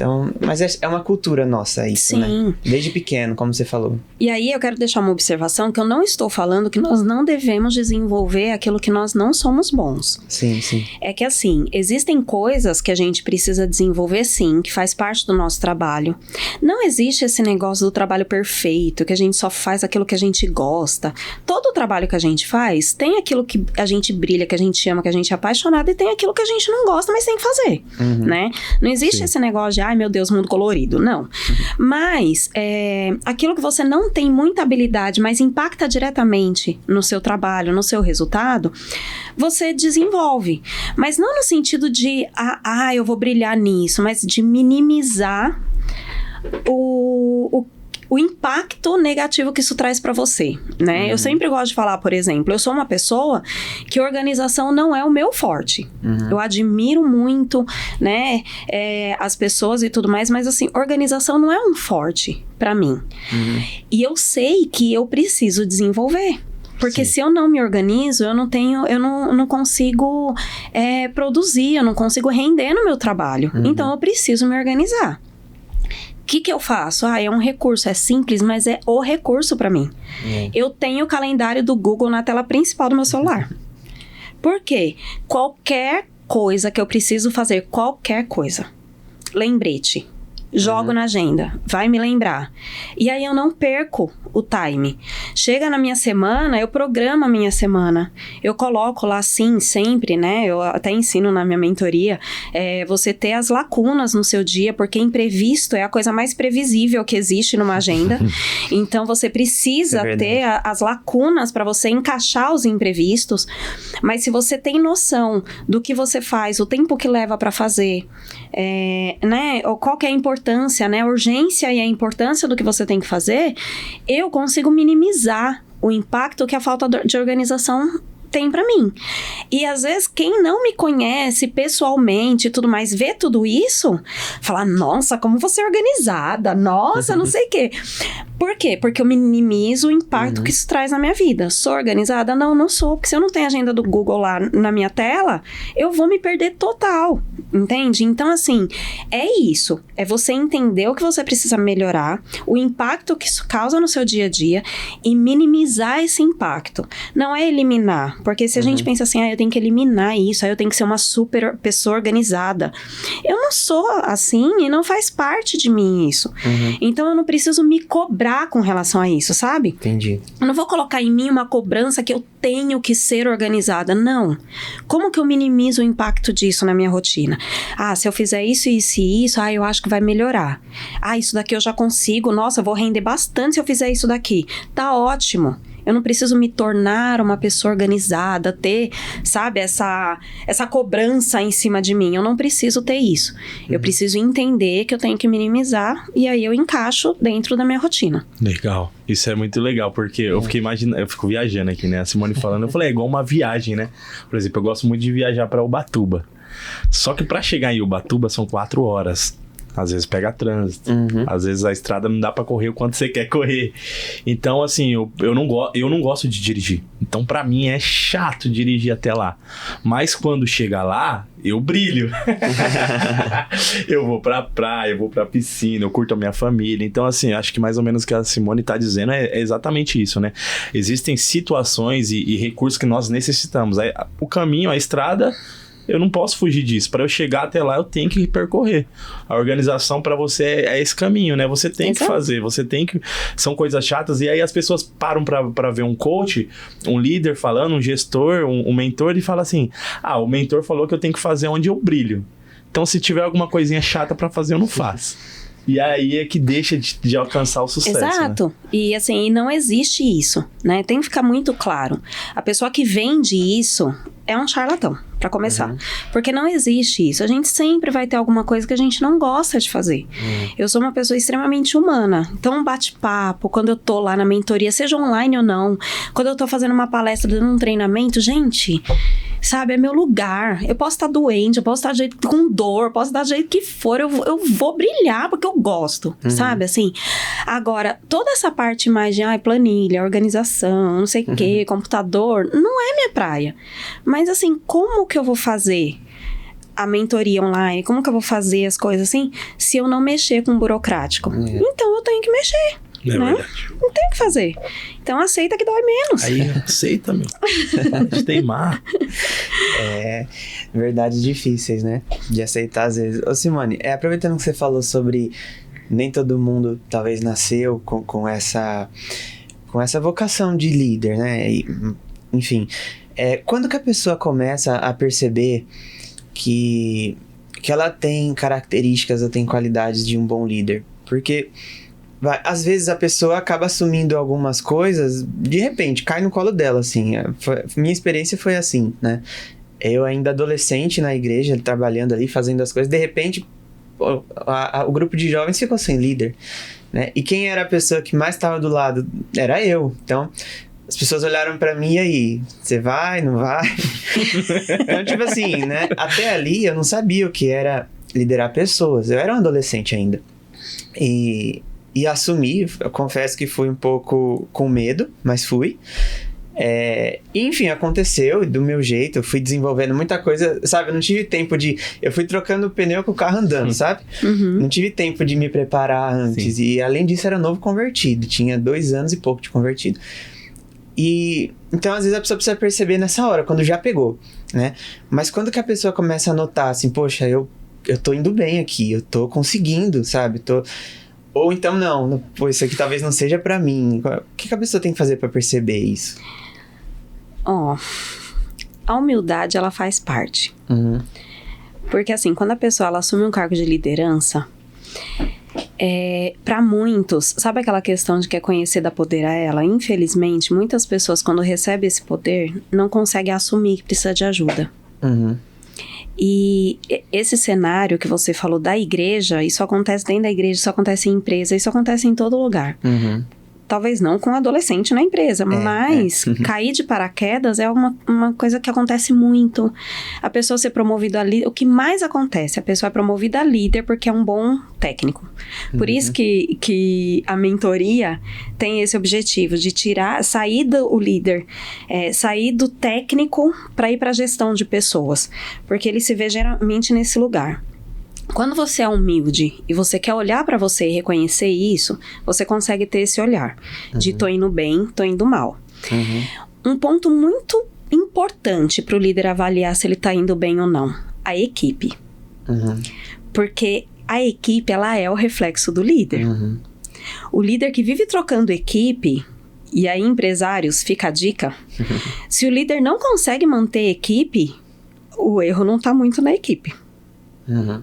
Então, mas é uma cultura nossa isso, Sim. né? Desde pequeno, como você falou. E aí eu quero deixar uma observação que eu não estou falando que nós não devemos desenvolver aquilo que nós não somos bons. Sim, sim. É que assim, existem coisas que a gente precisa desenvolver sim, que faz parte do nosso trabalho. Não existe esse negócio do trabalho perfeito, que a gente só faz aquilo que a gente gosta. Todo o trabalho que a gente faz, tem aquilo que a gente brilha, que a gente ama, que a gente é apaixonado, e tem aquilo que a gente não gosta, mas tem que fazer, né? Não existe esse negócio de, ai meu Deus, mundo colorido, não. Mas, aquilo que você não tem muita habilidade, mas impacta diretamente no seu trabalho, no seu resultado, você desenvolve. Mas não no sentido de, eu vou brilhar nisso, mas de minimizar o impacto negativo que isso traz para você, né? Eu sempre gosto de falar, por exemplo, eu sou uma pessoa que organização não é o meu forte. Eu admiro muito, né, as pessoas e tudo mais, mas assim, organização não é um forte para mim. E eu sei que eu preciso desenvolver. Porque se eu não me organizo, eu não consigo produzir, eu não consigo render no meu trabalho. Então, eu preciso me organizar. O que eu faço? É um recurso, é simples, mas é o recurso para mim. Eu tenho o calendário do Google na tela principal do meu celular. Por quê? Qualquer coisa que eu preciso fazer, qualquer coisa, lembrete, jogo na agenda, vai me lembrar. E aí eu não perco o time. Chega na minha semana, eu programo a minha semana. Eu coloco lá, sim, sempre, né? Eu até ensino na minha mentoria, você ter as lacunas no seu dia, porque imprevisto é a coisa mais previsível que existe numa agenda. Então, você precisa ter as lacunas para você encaixar os imprevistos. Mas se você tem noção do que você faz, o tempo que leva para fazer, né? Ou qual que é a importância, né? A urgência e a importância do que você tem que fazer, eu consigo minimizar o impacto que a falta de organização tem pra mim. E às vezes quem não me conhece pessoalmente e tudo mais, vê tudo isso, fala, nossa, como você é organizada, nossa, não sei o quê. Por quê? Porque eu minimizo o impacto que isso traz na minha vida. Sou organizada? Não, não sou. Porque se eu não tenho a agenda do Google lá na minha tela, eu vou me perder total. Entende? Então, assim, é isso. É você entender o que você precisa melhorar, o impacto que isso causa no seu dia a dia e minimizar esse impacto. Não é eliminar. Porque se a gente pensa assim, eu tenho que eliminar isso, eu tenho que ser uma super pessoa organizada. Eu não sou assim e não faz parte de mim isso. Então, eu não preciso me cobrar com relação a isso, sabe? Entendi. Eu não vou colocar em mim uma cobrança que eu tenho que ser organizada, não. Como que eu minimizo o impacto disso na minha rotina? Se eu fizer isso, isso e isso, eu acho que vai melhorar. Isso daqui eu já consigo, nossa, eu vou render bastante se eu fizer isso daqui. Tá ótimo. Eu não preciso me tornar uma pessoa organizada, ter, sabe, essa cobrança em cima de mim. Eu não preciso ter isso. Eu preciso entender que eu tenho que minimizar e aí eu encaixo dentro da minha rotina. Legal. Isso é muito legal, porque eu fiquei imaginando, eu fico viajando aqui, né? A Simone falando, eu falei, é igual uma viagem, né? Por exemplo, eu gosto muito de viajar para Ubatuba. Só que para chegar em Ubatuba são 4 horas. Às vezes pega trânsito, às vezes a estrada não dá pra correr o quanto você quer correr. Então, assim, eu não gosto de dirigir. Então, pra mim, é chato dirigir até lá. Mas quando chega lá, eu brilho. Eu vou pra praia, eu vou pra piscina, eu curto a minha família. Então, assim, acho que mais ou menos o que a Simone tá dizendo é exatamente isso, né? Existem situações e recursos que nós necessitamos. O caminho, a estrada... Eu não posso fugir disso. Para eu chegar até lá, eu tenho que percorrer. A organização para você é esse caminho, né? Você tem que fazer, você tem que... São coisas chatas. E aí as pessoas param para ver um coach, um líder falando, um gestor, um mentor, e fala assim, o mentor falou que eu tenho que fazer onde eu brilho. Então, se tiver alguma coisinha chata para fazer, eu não faço. E aí é que deixa de alcançar o sucesso. Exato. Né? E assim, não existe isso, né? Tem que ficar muito claro. A pessoa que vende isso é um charlatão, pra começar. Porque não existe isso. A gente sempre vai ter alguma coisa que a gente não gosta de fazer. Eu sou uma pessoa extremamente humana. Então, um bate-papo, quando eu tô lá na mentoria, seja online ou não, quando eu tô fazendo uma palestra, dando um treinamento, gente... Sabe, é meu lugar. Eu posso estar doente, eu posso estar com dor, posso estar do jeito que for, eu vou brilhar porque eu gosto, sabe, assim. Agora, toda essa parte mais de planilha, organização, não sei o quê, computador, não é minha praia. Mas assim, como que eu vou fazer a mentoria online, como que eu vou fazer as coisas assim, se eu não mexer com o burocrático? Então eu tenho que mexer. É né? verdade. Não tem o que fazer. Então aceita que dói menos. Aí aceita, meu. Pode teimar. Verdades difíceis, né? De aceitar às vezes. Ô Simone, aproveitando que você falou sobre nem todo mundo talvez nasceu com essa vocação de líder, né? Enfim, quando que a pessoa começa a perceber que ela tem características ou tem qualidades de um bom líder? Porque às vezes a pessoa acaba assumindo algumas coisas, de repente, cai no colo dela, assim. Minha experiência foi assim, né? Eu ainda adolescente na igreja, trabalhando ali, fazendo as coisas, de repente, o grupo de jovens ficou sem líder, né? E quem era a pessoa que mais estava do lado? Era eu. Então, as pessoas olharam pra mim, e aí, você vai, não vai? Então, tipo assim, né? Até ali, eu não sabia o que era liderar pessoas. Eu era um adolescente ainda. E assumi, eu confesso que fui um pouco com medo, mas fui. Enfim, aconteceu do meu jeito, eu fui desenvolvendo muita coisa, sabe? Eu não tive tempo eu fui trocando o pneu com o carro andando, sabe? Não tive tempo de me preparar antes. Sim. E além disso, era novo convertido, tinha 2 anos e pouco de convertido. E então, às vezes, a pessoa precisa perceber nessa hora, quando já pegou, né? Mas quando que a pessoa começa a notar, assim, poxa, eu tô indo bem aqui, eu tô conseguindo, sabe? Ou então, não, pô, isso aqui talvez não seja pra mim. O que a pessoa tem que fazer pra perceber isso? A humildade, ela faz parte. Porque, assim, quando a pessoa ela assume um cargo de liderança, pra muitos, sabe aquela questão de quer conhecer dá poder a ela? Infelizmente, muitas pessoas, quando recebem esse poder, não conseguem assumir que precisa de ajuda. E esse cenário que você falou da igreja, isso acontece dentro da igreja, isso acontece em empresa, isso acontece em todo lugar. Talvez não com adolescente na empresa, mas cair de paraquedas é uma coisa que acontece muito. A pessoa ser promovida a líder, o que mais acontece? A pessoa é promovida a líder porque é um bom técnico. Por isso que a mentoria tem esse objetivo de sair do líder, sair do técnico para ir para a gestão de pessoas. Porque ele se vê geralmente nesse lugar. Quando você é humilde e você quer olhar pra você e reconhecer isso, você consegue ter esse olhar de tô indo bem, tô indo mal. Um ponto muito importante pro líder avaliar se ele tá indo bem ou não, a equipe. Porque a equipe, ela é o reflexo do líder. O líder que vive trocando equipe, e aí empresários, fica a dica, se o líder não consegue manter equipe, o erro não tá muito na equipe.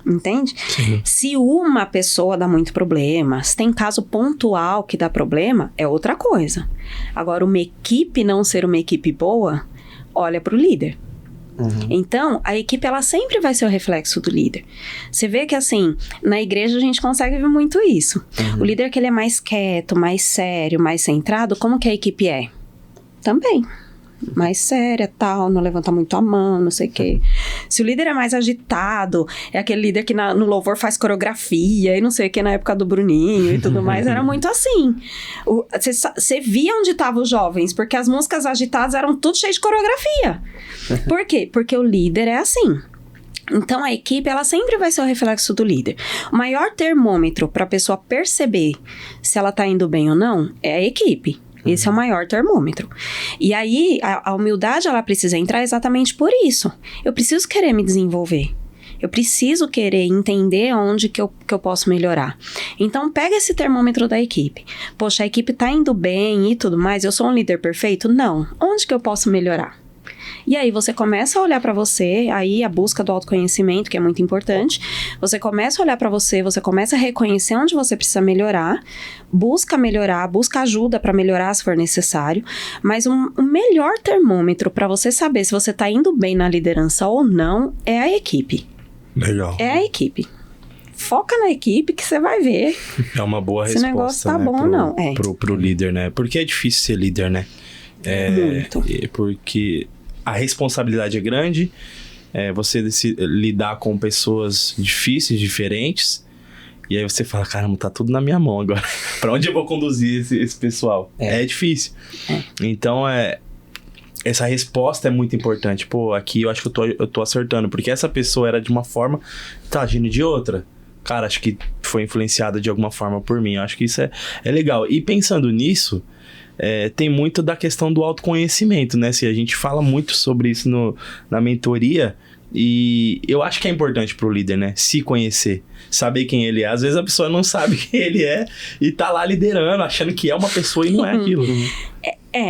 Entende? Sim. Se uma pessoa dá muito problema, se tem caso pontual que dá problema, é outra coisa. Agora, uma equipe não ser uma equipe boa, olha pro líder. Então, a equipe, ela sempre vai ser o reflexo do líder. Você vê que, assim, na igreja a gente consegue ver muito isso. O líder que ele é mais quieto, mais sério, mais centrado, como que a equipe é? Também. Mais séria, tal, não levanta muito a mão, não sei o quê. Se o líder é mais agitado, é aquele líder que no louvor faz coreografia e não sei o que, na época do Bruninho e tudo mais, era muito assim. Você via onde estavam os jovens, porque as músicas agitadas eram tudo cheio de coreografia. Por quê? Porque o líder é assim. Então, a equipe, ela sempre vai ser o reflexo do líder. O maior termômetro para a pessoa perceber se ela tá indo bem ou não é a equipe. Esse é o maior termômetro. E aí, a humildade, ela precisa entrar exatamente por isso. Eu preciso querer me desenvolver. Eu preciso querer entender onde que eu posso melhorar. Então, pega esse termômetro da equipe. Poxa, a equipe tá indo bem e tudo mais. Eu sou um líder perfeito? Não. Onde que eu posso melhorar? E aí você começa a olhar para você, aí a busca do autoconhecimento, que é muito importante. Você começa a olhar para você, você começa a reconhecer onde você precisa melhorar, busca ajuda para melhorar se for necessário. Mas o melhor termômetro para você saber se você tá indo bem na liderança ou não é a equipe. Legal. É a equipe. Foca na equipe que você vai ver. É uma boa se resposta, o negócio tá né, bom ou não. Pro líder, né? Porque é difícil ser líder, né? Muito. Porque a responsabilidade é grande, você lidar com pessoas difíceis, diferentes, e aí você fala, caramba, tá tudo na minha mão agora. Pra onde eu vou conduzir esse pessoal? É difícil. Então, essa resposta é muito importante. Pô, aqui eu acho que eu tô acertando, porque essa pessoa era de uma forma, tá agindo de outra. Cara, acho que foi influenciada de alguma forma por mim. Eu acho que isso é legal. E pensando nisso, tem muito da questão do autoconhecimento, né? Se a gente fala muito sobre isso na mentoria, e eu acho que é importante pro líder, né? Se conhecer, saber quem ele é. Às vezes a pessoa não sabe quem ele é e tá lá liderando, achando que é uma pessoa e não é aquilo.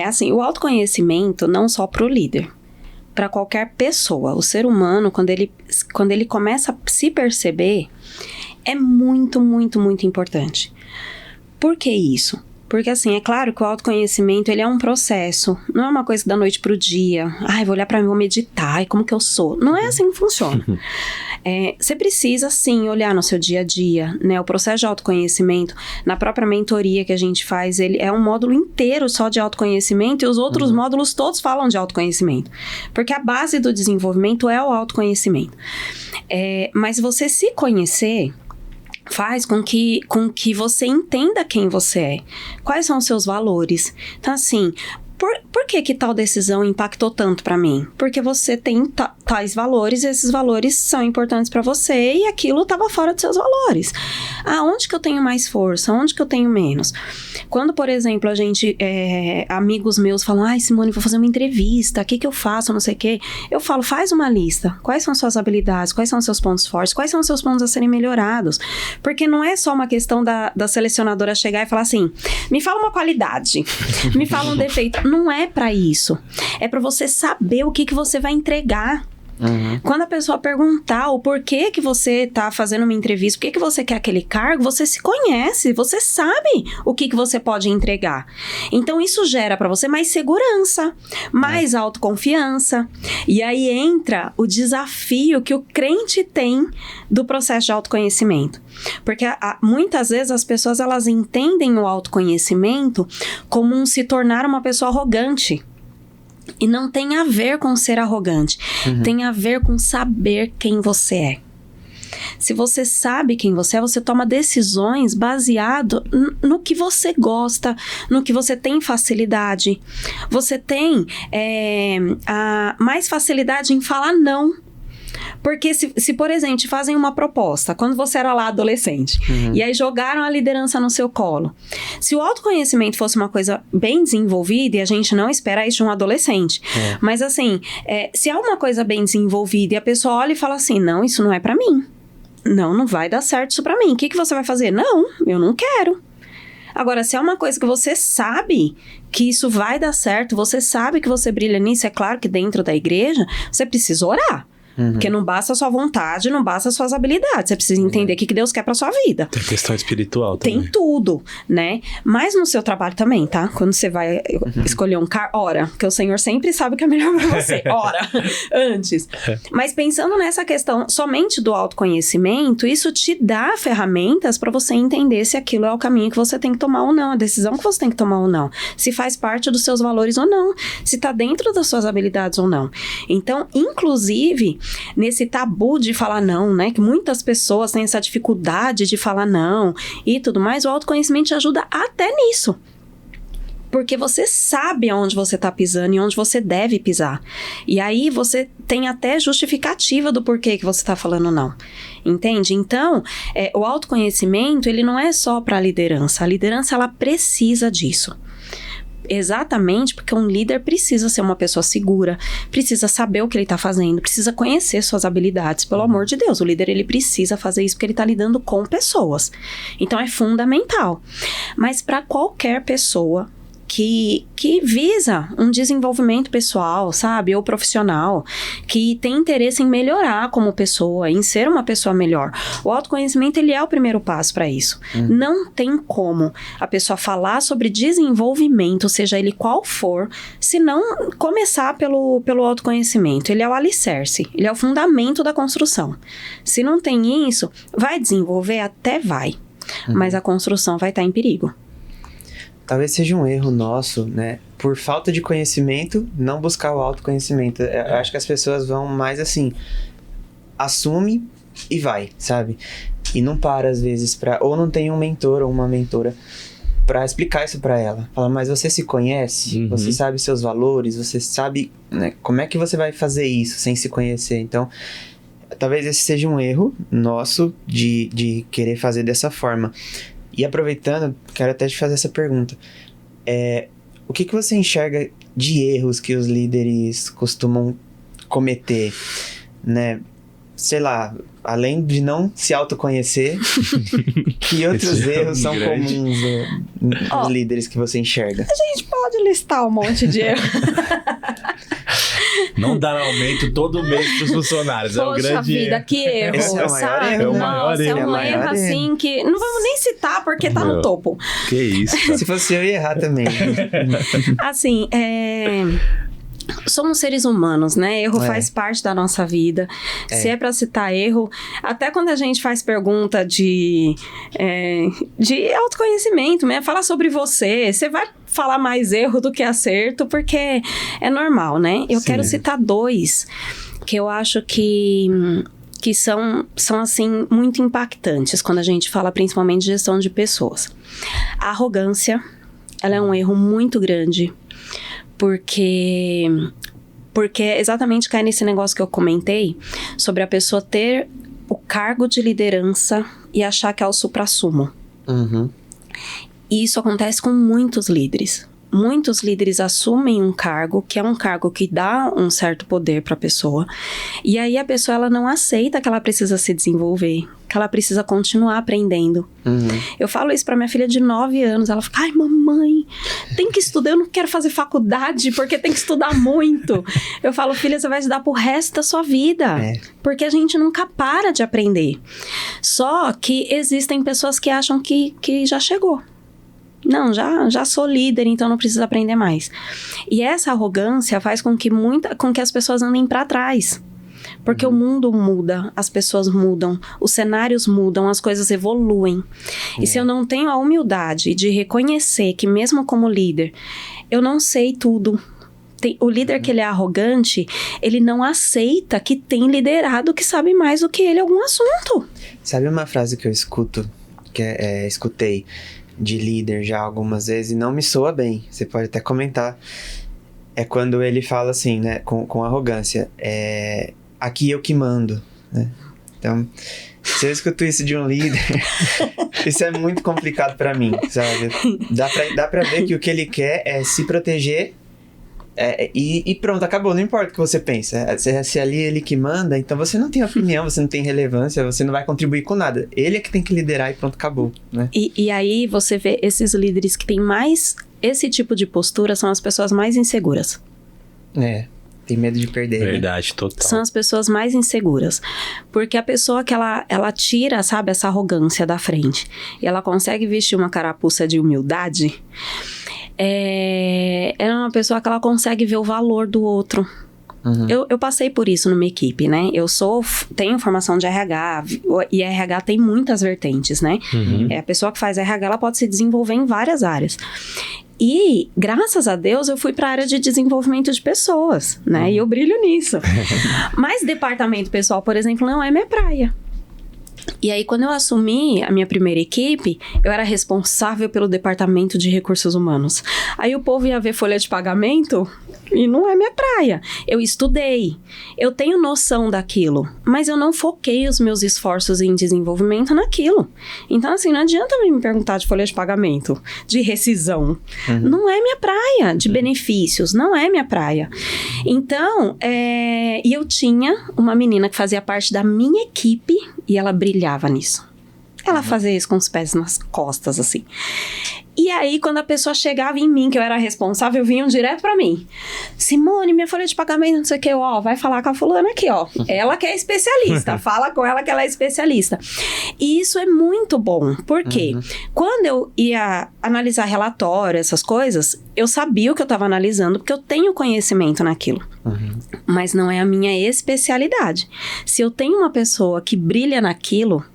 Assim, o autoconhecimento não só pro líder, para qualquer pessoa. O ser humano, quando ele começa a se perceber, é muito, muito, muito importante. Por que isso? Porque, assim, é claro que o autoconhecimento, ele é um processo. Não é uma coisa da noite pro dia. Ai, vou olhar pra mim, vou meditar, e como que eu sou? Não é assim que funciona. Você precisa, sim, olhar no seu dia a dia, né? O processo de autoconhecimento, na própria mentoria que a gente faz, ele é um módulo inteiro só de autoconhecimento, e os outros módulos todos falam de autoconhecimento. Porque a base do desenvolvimento é o autoconhecimento. Mas você se conhecer faz com que você entenda quem você é, quais são os seus valores. Então, assim, por que tal decisão impactou tanto pra mim? Porque você tem tais valores, e esses valores são importantes pra você, e aquilo estava fora dos seus valores. Onde que eu tenho mais força? Onde que eu tenho menos? Quando, por exemplo, amigos meus falam, ai, Simone, vou fazer uma entrevista, o que eu faço, não sei o quê. Eu falo, faz uma lista. Quais são as suas habilidades? Quais são os seus pontos fortes? Quais são os seus pontos a serem melhorados? Porque não é só uma questão da selecionadora chegar e falar assim, me fala uma qualidade, me fala um defeito. Não é pra isso. É pra você saber o que você vai entregar. Quando a pessoa perguntar o porquê que você tá fazendo uma entrevista, por que você quer aquele cargo, você se conhece, você sabe o que você pode entregar. Então isso gera pra você mais segurança, mais autoconfiança. E aí entra o desafio que o crente tem do processo de autoconhecimento. Porque muitas vezes as pessoas, elas entendem o autoconhecimento como se tornar uma pessoa arrogante. E não tem a ver com ser arrogante. Tem a ver com saber quem você é. Se você sabe quem você é, você toma decisões baseado no que você gosta, no que você tem facilidade. Você tem mais facilidade em falar não. Porque se, por exemplo, te fazem uma proposta, quando você era lá adolescente, e aí jogaram a liderança no seu colo. Se o autoconhecimento fosse uma coisa bem desenvolvida, e a gente não espera isso de um adolescente, mas assim, se é uma coisa bem desenvolvida e a pessoa olha e fala assim, não, isso não é pra mim. Não vai dar certo isso pra mim. O que você vai fazer? Não, eu não quero. Agora, se é uma coisa que você sabe que isso vai dar certo, você sabe que você brilha nisso, é claro que dentro da igreja, você precisa orar. Porque não basta a sua vontade, não basta as suas habilidades. Você precisa entender o que Deus quer pra sua vida. Tem questão espiritual também. Tem tudo, né? Mas no seu trabalho também, tá? Quando você vai escolher um cargo, ora. Porque o Senhor sempre sabe o que é melhor pra você. Ora, antes. Mas pensando nessa questão somente do autoconhecimento, isso te dá ferramentas pra você entender se aquilo é o caminho que você tem que tomar ou não. A decisão que você tem que tomar ou não. Se faz parte dos seus valores ou não. Se tá dentro das suas habilidades ou não. Então, inclusive, nesse tabu de falar não, né? Que muitas pessoas têm essa dificuldade de falar não e tudo mais, o autoconhecimento te ajuda até nisso. Porque você sabe onde você tá pisando e onde você deve pisar. E aí você tem até justificativa do porquê que você tá falando não. Entende? Então, o autoconhecimento, ele não é só para a liderança. A liderança, ela precisa disso. Exatamente porque um líder precisa ser uma pessoa segura, precisa saber o que ele está fazendo, precisa conhecer suas habilidades, pelo amor de Deus. O líder, ele precisa fazer isso porque ele está lidando com pessoas. Então, é fundamental. Mas para qualquer pessoa que visa um desenvolvimento pessoal, sabe, ou profissional, que tem interesse em melhorar como pessoa, em ser uma pessoa melhor, o autoconhecimento, ele é o primeiro passo para isso. Não tem como a pessoa falar sobre desenvolvimento, seja ele qual for, se não começar pelo autoconhecimento. Ele é o alicerce, ele é o fundamento da construção. Se não tem isso, vai desenvolver? Até vai, mas a construção vai estar em perigo. Talvez seja um erro nosso, né? Por falta de conhecimento, não buscar o autoconhecimento. Eu acho que as pessoas vão mais assim, assume e vai, sabe? E não para, às vezes, ou não tem um mentor ou uma mentora pra explicar isso pra ela. Falar, mas você se conhece? Uhum. Você sabe seus valores? Você sabe, né, como é que você vai fazer isso sem se conhecer? Então, talvez esse seja um erro nosso de querer fazer dessa forma. E aproveitando, quero até te fazer essa pergunta. O que você enxerga de erros que os líderes costumam cometer, né? Sei lá, além de não se autoconhecer, que outros erros são comuns nos líderes que você enxerga? A gente pode listar um monte de erros. Não dar aumento todo mês pros funcionários. Poxa, é um grande vida, que erro. Esse é o maior erro. É o maior Nossa, erro. é um maior erro erro. assim que não vamos nem citar porque tá no topo. Que isso, cara. Se fosse eu, ia errar também. Assim, somos seres humanos, né? Erro faz parte da nossa vida. Se é pra citar erro, até quando a gente faz pergunta de autoconhecimento, né? Falar sobre você vai falar mais erro do que acerto, porque é normal, né? Eu quero citar 2 que eu acho que são assim, muito impactantes quando a gente fala principalmente de gestão de pessoas. A arrogância, ela é um erro muito grande, porque exatamente cai nesse negócio que eu comentei, sobre a pessoa ter o cargo de liderança e achar que é o suprassumo. Uhum. E isso acontece com muitos líderes. Muitos líderes assumem um cargo, que é um cargo que dá um certo poder para a pessoa. E aí a pessoa ela não aceita que ela precisa se desenvolver, que ela precisa continuar aprendendo. Uhum. Eu falo isso para minha filha de 9 anos. Ela fica, ai mamãe, tem que estudar. Eu não quero fazer faculdade porque tem que estudar muito. Eu falo, filha, você vai estudar pro resto da sua vida. Porque a gente nunca para de aprender. Só que existem pessoas que acham que já chegou. Não, já sou líder, então não preciso aprender mais. E essa arrogância faz com que as pessoas andem para trás. Porque o mundo muda, as pessoas mudam, os cenários mudam, as coisas evoluem. E se eu não tenho a humildade de reconhecer que mesmo como líder, eu não sei tudo. O líder que ele é arrogante, ele não aceita que tem liderado que sabe mais do que ele algum assunto. Sabe uma frase que eu escuto, escutei de líder já algumas vezes e não me soa bem, você pode até comentar, é quando ele fala assim, né, com arrogância, aqui eu que mando, né? Então, se eu escuto isso de um líder, isso é muito complicado pra mim, sabe? Dá pra ver que o que ele quer é se proteger e pronto, acabou, não importa o que você pensa. Se ali ele que manda, então você não tem opinião, você não tem relevância, você não vai contribuir com nada. Ele é que tem que liderar e pronto, acabou, né? E aí você vê esses líderes que têm mais esse tipo de postura são as pessoas mais inseguras. Tem medo de perder. Verdade, total. São as pessoas mais inseguras. Porque a pessoa que ela tira, sabe, essa arrogância da frente e ela consegue vestir uma carapuça de humildade, ela é uma pessoa que ela consegue ver o valor do outro. Uhum. Eu passei por isso numa equipe, né? Tenho formação de RH, e RH tem muitas vertentes, né? Uhum. A pessoa que faz RH, ela pode se desenvolver em várias áreas. E, graças a Deus, eu fui para a área de desenvolvimento de pessoas, né? E eu brilho nisso. Mas departamento pessoal, por exemplo, não é minha praia. E aí, quando eu assumi a minha primeira equipe, eu era responsável pelo departamento de recursos humanos. Aí o povo ia ver folha de pagamento e não é minha praia. Eu estudei, eu tenho noção daquilo, mas eu não foquei os meus esforços em desenvolvimento naquilo. Então, assim, não adianta me perguntar de folha de pagamento, de rescisão. Uhum. Não é minha praia, de benefícios, não é minha praia. Então, e eu tinha uma menina que fazia parte da minha equipe e ela brilhava nisso. Ela fazia isso com os pés nas costas, assim. E aí, quando a pessoa chegava em mim, que eu era responsável, vinham direto pra mim. Simone, minha folha de pagamento, não sei o que, vai falar com a fulana aqui, Ela que é especialista, fala com ela que ela é especialista. E isso é muito bom, porque quando eu ia analisar relatório, essas coisas, eu sabia o que eu tava analisando, porque eu tenho conhecimento naquilo. Mas não é a minha especialidade. Se eu tenho uma pessoa que brilha naquilo,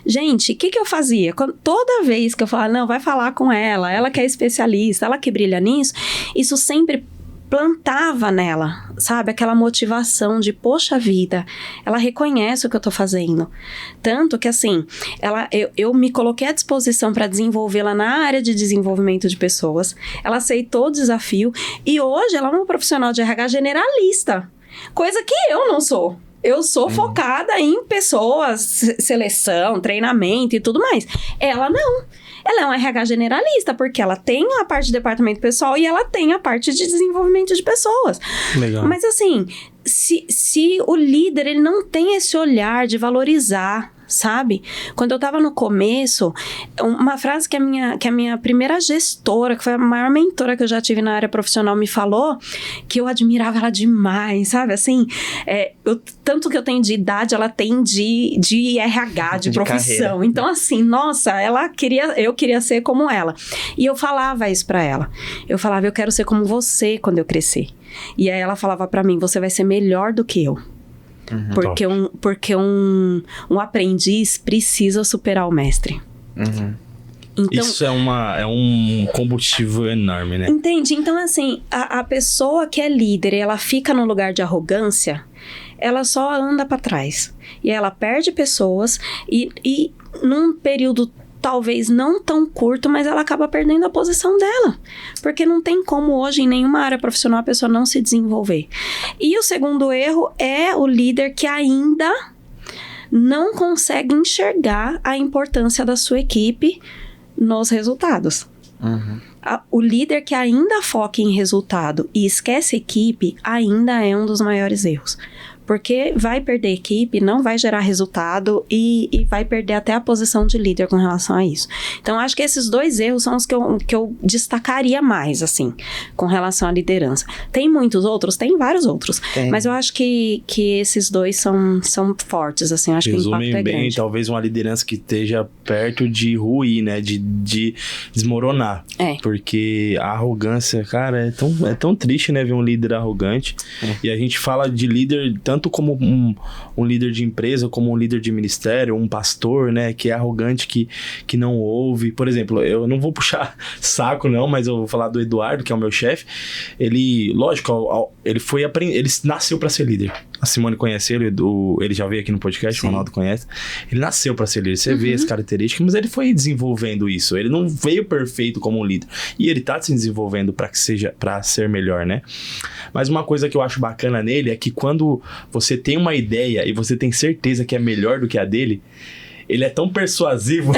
gente, o que eu fazia? Toda vez que eu falava, não, vai falar com ela que é especialista, ela que brilha nisso, isso sempre plantava nela, sabe? Aquela motivação de, poxa vida, ela reconhece o que eu tô fazendo. Tanto que, assim, eu me coloquei à disposição para desenvolvê-la na área de desenvolvimento de pessoas. Ela aceitou o desafio e hoje ela é uma profissional de RH generalista, coisa que eu não sou. Eu sou focada em pessoas, seleção, treinamento e tudo mais. Ela não. Ela é um RH generalista, porque ela tem a parte de departamento pessoal e ela tem a parte de desenvolvimento de pessoas. Legal. Mas assim, se o líder ele não tem esse olhar de valorizar, sabe? Quando eu tava no começo, uma frase que a minha primeira gestora, que foi a maior mentora que eu já tive na área profissional, me falou, que eu admirava ela demais, sabe? Assim, tanto que eu tenho de idade, ela tem de RH, de profissão. Carreira. Então, assim, nossa, eu queria ser como ela. E eu falava isso pra ela. Eu falava, eu quero ser como você quando eu crescer. E aí ela falava pra mim, você vai ser melhor do que eu. Porque um aprendiz precisa superar o mestre. Então, isso é um combustível enorme, né? Entende? Então, assim, a pessoa que é líder e ela fica no lugar de arrogância, ela só anda pra trás. E ela perde pessoas e num período talvez não tão curto, mas ela acaba perdendo a posição dela. Porque não tem como hoje, em nenhuma área profissional, a pessoa não se desenvolver. E o segundo erro é o líder que ainda não consegue enxergar a importância da sua equipe nos resultados. O líder que ainda foca em resultado e esquece equipe ainda é um dos maiores erros. Porque vai perder equipe, não vai gerar resultado e vai perder até a posição de líder com relação a isso. Então, acho que esses dois erros são os que eu destacaria mais, assim, com relação à liderança. Tem muitos outros? Tem vários outros. Mas eu acho que esses dois são fortes, assim, eu acho que o impacto é grande. Talvez uma liderança que esteja perto de ruir, né, de desmoronar. Porque a arrogância, cara, é tão triste, né, ver um líder arrogante. E a gente fala de líder tanto como um líder de empresa, como um líder de ministério, um pastor, né, que é arrogante, que não ouve. Por exemplo, eu não vou puxar saco, não, mas eu vou falar do Eduardo, que é o meu chefe. Ele, lógico, ele nasceu para ser líder. A Simone conhece ele já veio aqui no podcast, o Ronaldo conhece. Ele nasceu para ser líder, você vê as características, mas ele foi desenvolvendo isso. Ele não veio perfeito como um líder. E ele tá se desenvolvendo para ser melhor, né? Mas uma coisa que eu acho bacana nele é que quando você tem uma ideia e você tem certeza que é melhor do que a dele, ele é tão persuasivo,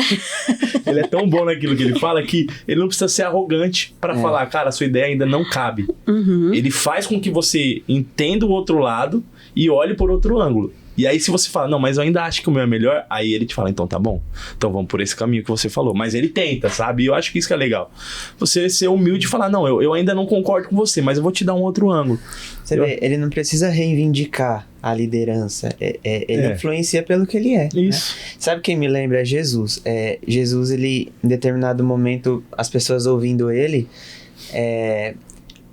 ele é tão bom naquilo que ele fala, que ele não precisa ser arrogante para falar, cara, a sua ideia ainda não cabe. Ele faz com que você entenda o outro lado e olhe por outro ângulo. E aí, se você fala, não, mas eu ainda acho que o meu é melhor, aí ele te fala, então tá bom, então vamos por esse caminho que você falou. Mas ele tenta, sabe? E eu acho que isso que é legal. Você ser humilde e falar, não, eu ainda não concordo com você, mas eu vou te dar um outro ângulo. Você vê, ele não precisa reivindicar a liderança, ele influencia pelo que ele é. Isso. Né? Sabe quem me lembra? É Jesus. Jesus, ele, em determinado momento, as pessoas ouvindo ele,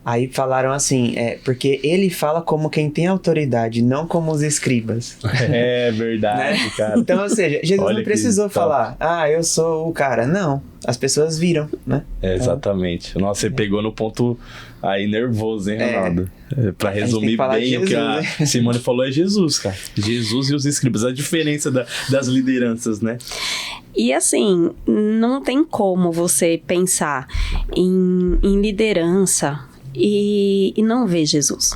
aí falaram assim, porque ele fala como quem tem autoridade, não como os escribas. É verdade, né? Cara. Então, ou seja, Jesus não precisou falar, eu sou o cara. Não, as pessoas viram, né? Exatamente. Nossa, você pegou no ponto aí nervoso, hein, Ronaldo? Pra resumir bem, Jesus, o que a Simone falou é Jesus, cara. Jesus e os escribas, a diferença das lideranças, né? E assim, não tem como você pensar em liderança e não ver Jesus.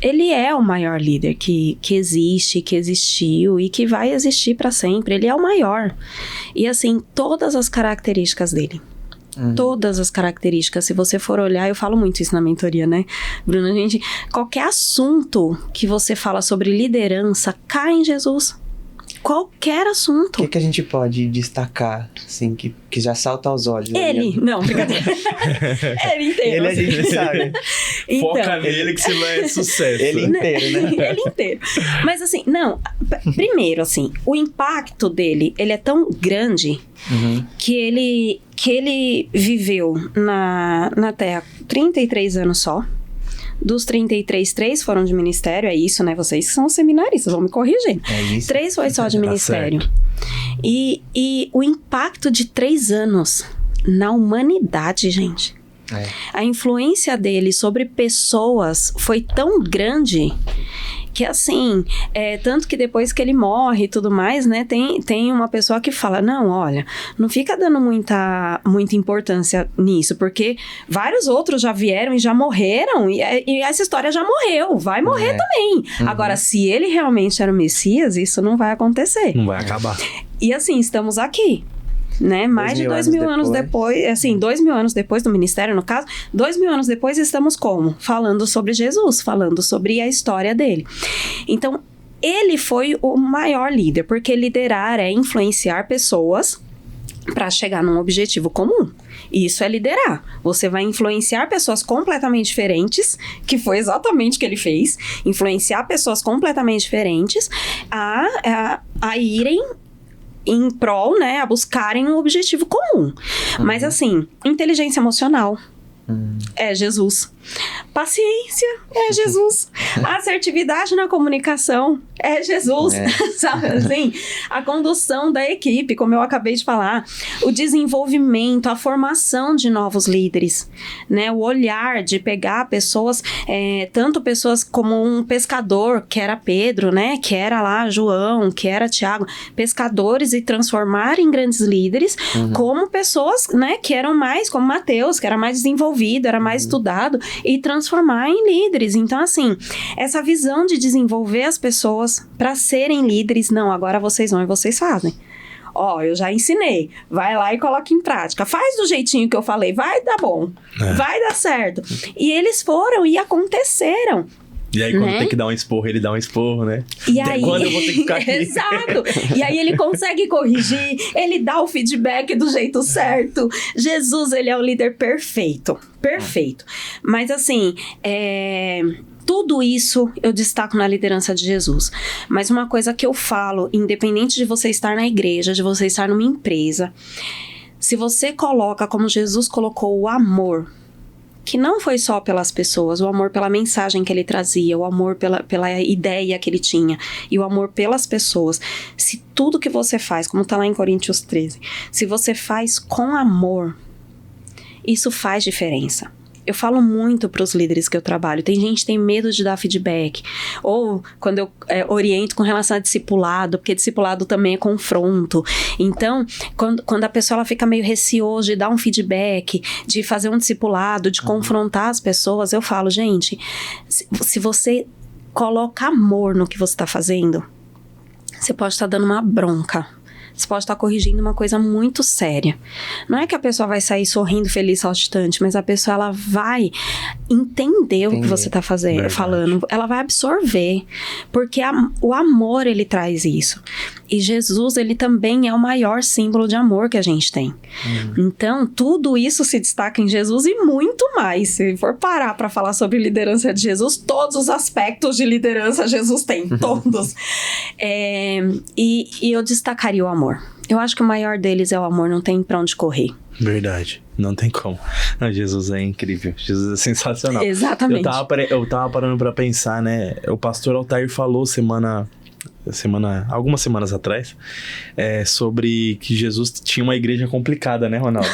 Ele é o maior líder que existe, que existiu e que vai existir para sempre. Ele é o maior. E assim, todas as características dele. Todas as características, se você for olhar, eu falo muito isso na mentoria, né, Bruna? Qualquer assunto que você fala sobre liderança, cai em Jesus. Qualquer assunto. O que a gente pode destacar, assim, que já salta aos olhos? Ele, não, brincadeira. Ele inteiro. Ele a gente sabe. Então, foca nele que você vai sucesso. Ele inteiro, né? Ele inteiro. Mas assim, não, primeiro assim, o impacto dele, ele é tão grande que ele viveu na Terra 33 anos só. Dos 33, 3 foram de ministério, é isso, né? Vocês que são seminaristas, vão me corrigir. 3 foi só de ministério. E o impacto de 3 anos na humanidade, gente. A influência dele sobre pessoas foi tão grande que, assim, tanto que depois que ele morre e tudo mais, né, tem uma pessoa que fala, não, olha, não fica dando muita importância nisso, porque vários outros já vieram e já morreram, e essa história já morreu, vai morrer também. Agora, se ele realmente era o Messias, isso não vai acontecer. Não vai acabar. E assim, estamos aqui. Né? Mais de 2.000 anos depois, assim, 2.000 anos depois do ministério, no caso, 2.000 anos depois estamos como? Falando sobre Jesus, falando sobre a história dele. Então, ele foi o maior líder, porque liderar é influenciar pessoas para chegar num objetivo comum. E isso é liderar. Você vai influenciar pessoas completamente diferentes, que foi exatamente o que ele fez, influenciar pessoas completamente diferentes a irem em prol, né, a buscarem um objetivo comum. Mas assim, inteligência emocional é Jesus. Paciência é Jesus. Assertividade na comunicação é Jesus. Sabe assim? A condução da equipe, como eu acabei de falar, o desenvolvimento, a formação de novos líderes, né? O olhar de pegar pessoas, tanto pessoas como um pescador, que era Pedro, né? Que era lá João, que era Tiago, pescadores, e transformar em grandes líderes, como pessoas, né? Que eram mais, como Mateus, que era mais desenvolvido, era mais estudado, e transformar em líderes. Então, assim, essa visão de desenvolver as pessoas para serem líderes, não, agora vocês vão e vocês fazem. Ó, eu já ensinei, vai lá e coloca em prática, faz do jeitinho que eu falei, vai dar bom, vai dar certo. E eles foram e aconteceram. E aí, quando tem que dar um esporro, ele dá um esporro, né? E aí... Quando eu vou ter que ficar aqui? Exato! E aí ele consegue corrigir, ele dá o feedback do jeito certo. Jesus, ele é o líder perfeito. Perfeito. Mas assim, tudo isso eu destaco na liderança de Jesus. Mas uma coisa que eu falo, independente de você estar na igreja, de você estar numa empresa, se você coloca como Jesus colocou o amor, que não foi só pelas pessoas, o amor pela mensagem que ele trazia, o amor pela ideia que ele tinha, e o amor pelas pessoas. Se tudo que você faz, como está lá em Coríntios 13, se você faz com amor, isso faz diferença. Eu falo muito para os líderes que eu trabalho. Tem gente que tem medo de dar feedback. Ou quando eu oriento com relação a discipulado, porque discipulado também é confronto. Então, quando a pessoa ela fica meio receosa de dar um feedback, de fazer um discipulado, de confrontar as pessoas, eu falo, gente, se você coloca amor no que você está fazendo, você pode estar dando uma bronca. Você pode estar corrigindo uma coisa muito séria. Não é que a pessoa vai sair sorrindo, feliz, saltitante, mas a pessoa ela vai entender o que você está falando. Ela vai absorver. Porque o amor, ele traz isso. E Jesus, ele também é o maior símbolo de amor que a gente tem. Então, tudo isso se destaca em Jesus e muito mais. Se for parar para falar sobre liderança de Jesus, todos os aspectos de liderança Jesus tem. Todos. E eu destacaria o amor. Eu acho que o maior deles é o amor, não tem pra onde correr. Verdade, não tem como. Não, Jesus é incrível, Jesus é sensacional. Exatamente. Eu tava parando pra pensar, né? O pastor Altair falou algumas semanas atrás, sobre que Jesus tinha uma igreja complicada, né, Ronaldo?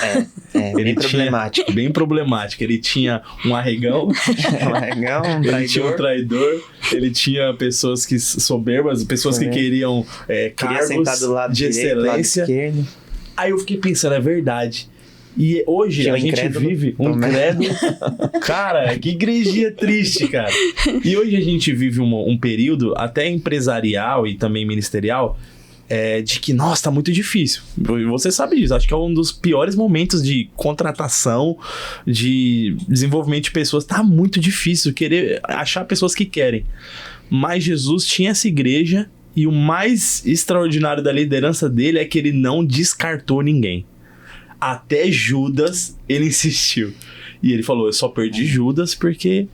Bem problemática. Bem problemática. Ele tinha um arregão, ele tinha um traidor, ele tinha pessoas soberbas, pessoas que queriam cargos do lado de excelência. Aí eu fiquei pensando, é verdade. E hoje a gente vive um incrédulo. Cara, que igrejinha triste, cara. E hoje a gente vive um período até empresarial e também ministerial de que, nossa, tá muito difícil. Você sabe disso. Acho que é um dos piores momentos de contratação, de desenvolvimento de pessoas. Tá muito difícil querer achar pessoas que querem. Mas Jesus tinha essa igreja e o mais extraordinário da liderança dele é que ele não descartou ninguém. Até Judas, ele insistiu. E ele falou, eu só perdi Judas porque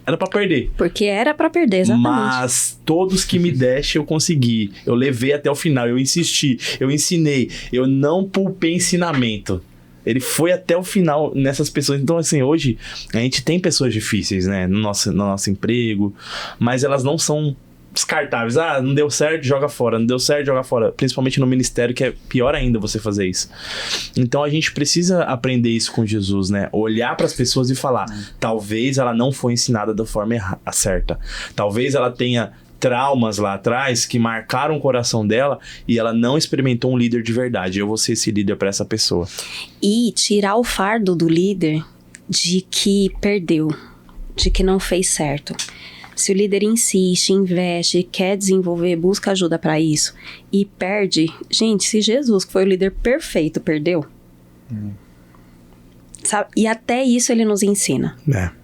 era pra perder. Porque era pra perder, exatamente. Mas todos que me deste eu consegui. Eu levei até o final, eu insisti, eu ensinei. Eu não poupei ensinamento. Ele foi até o final nessas pessoas. Então, assim, hoje a gente tem pessoas difíceis, né? No nosso emprego. Mas elas não são descartáveis. Ah, não deu certo, joga fora. Não deu certo, joga fora. Principalmente no ministério, que é pior ainda você fazer isso. Então a gente precisa aprender isso com Jesus, né? Olhar para as pessoas e falar, talvez ela não foi ensinada da forma certa. Talvez ela tenha traumas lá atrás que marcaram o coração dela e ela não experimentou um líder de verdade. Eu vou ser esse líder para essa pessoa. E tirar o fardo do líder de que perdeu, de que não fez certo. Se o líder insiste, investe, quer desenvolver, busca ajuda para isso e perde... Gente, se Jesus, que foi o líder perfeito, perdeu... Sabe? E até isso ele nos ensina.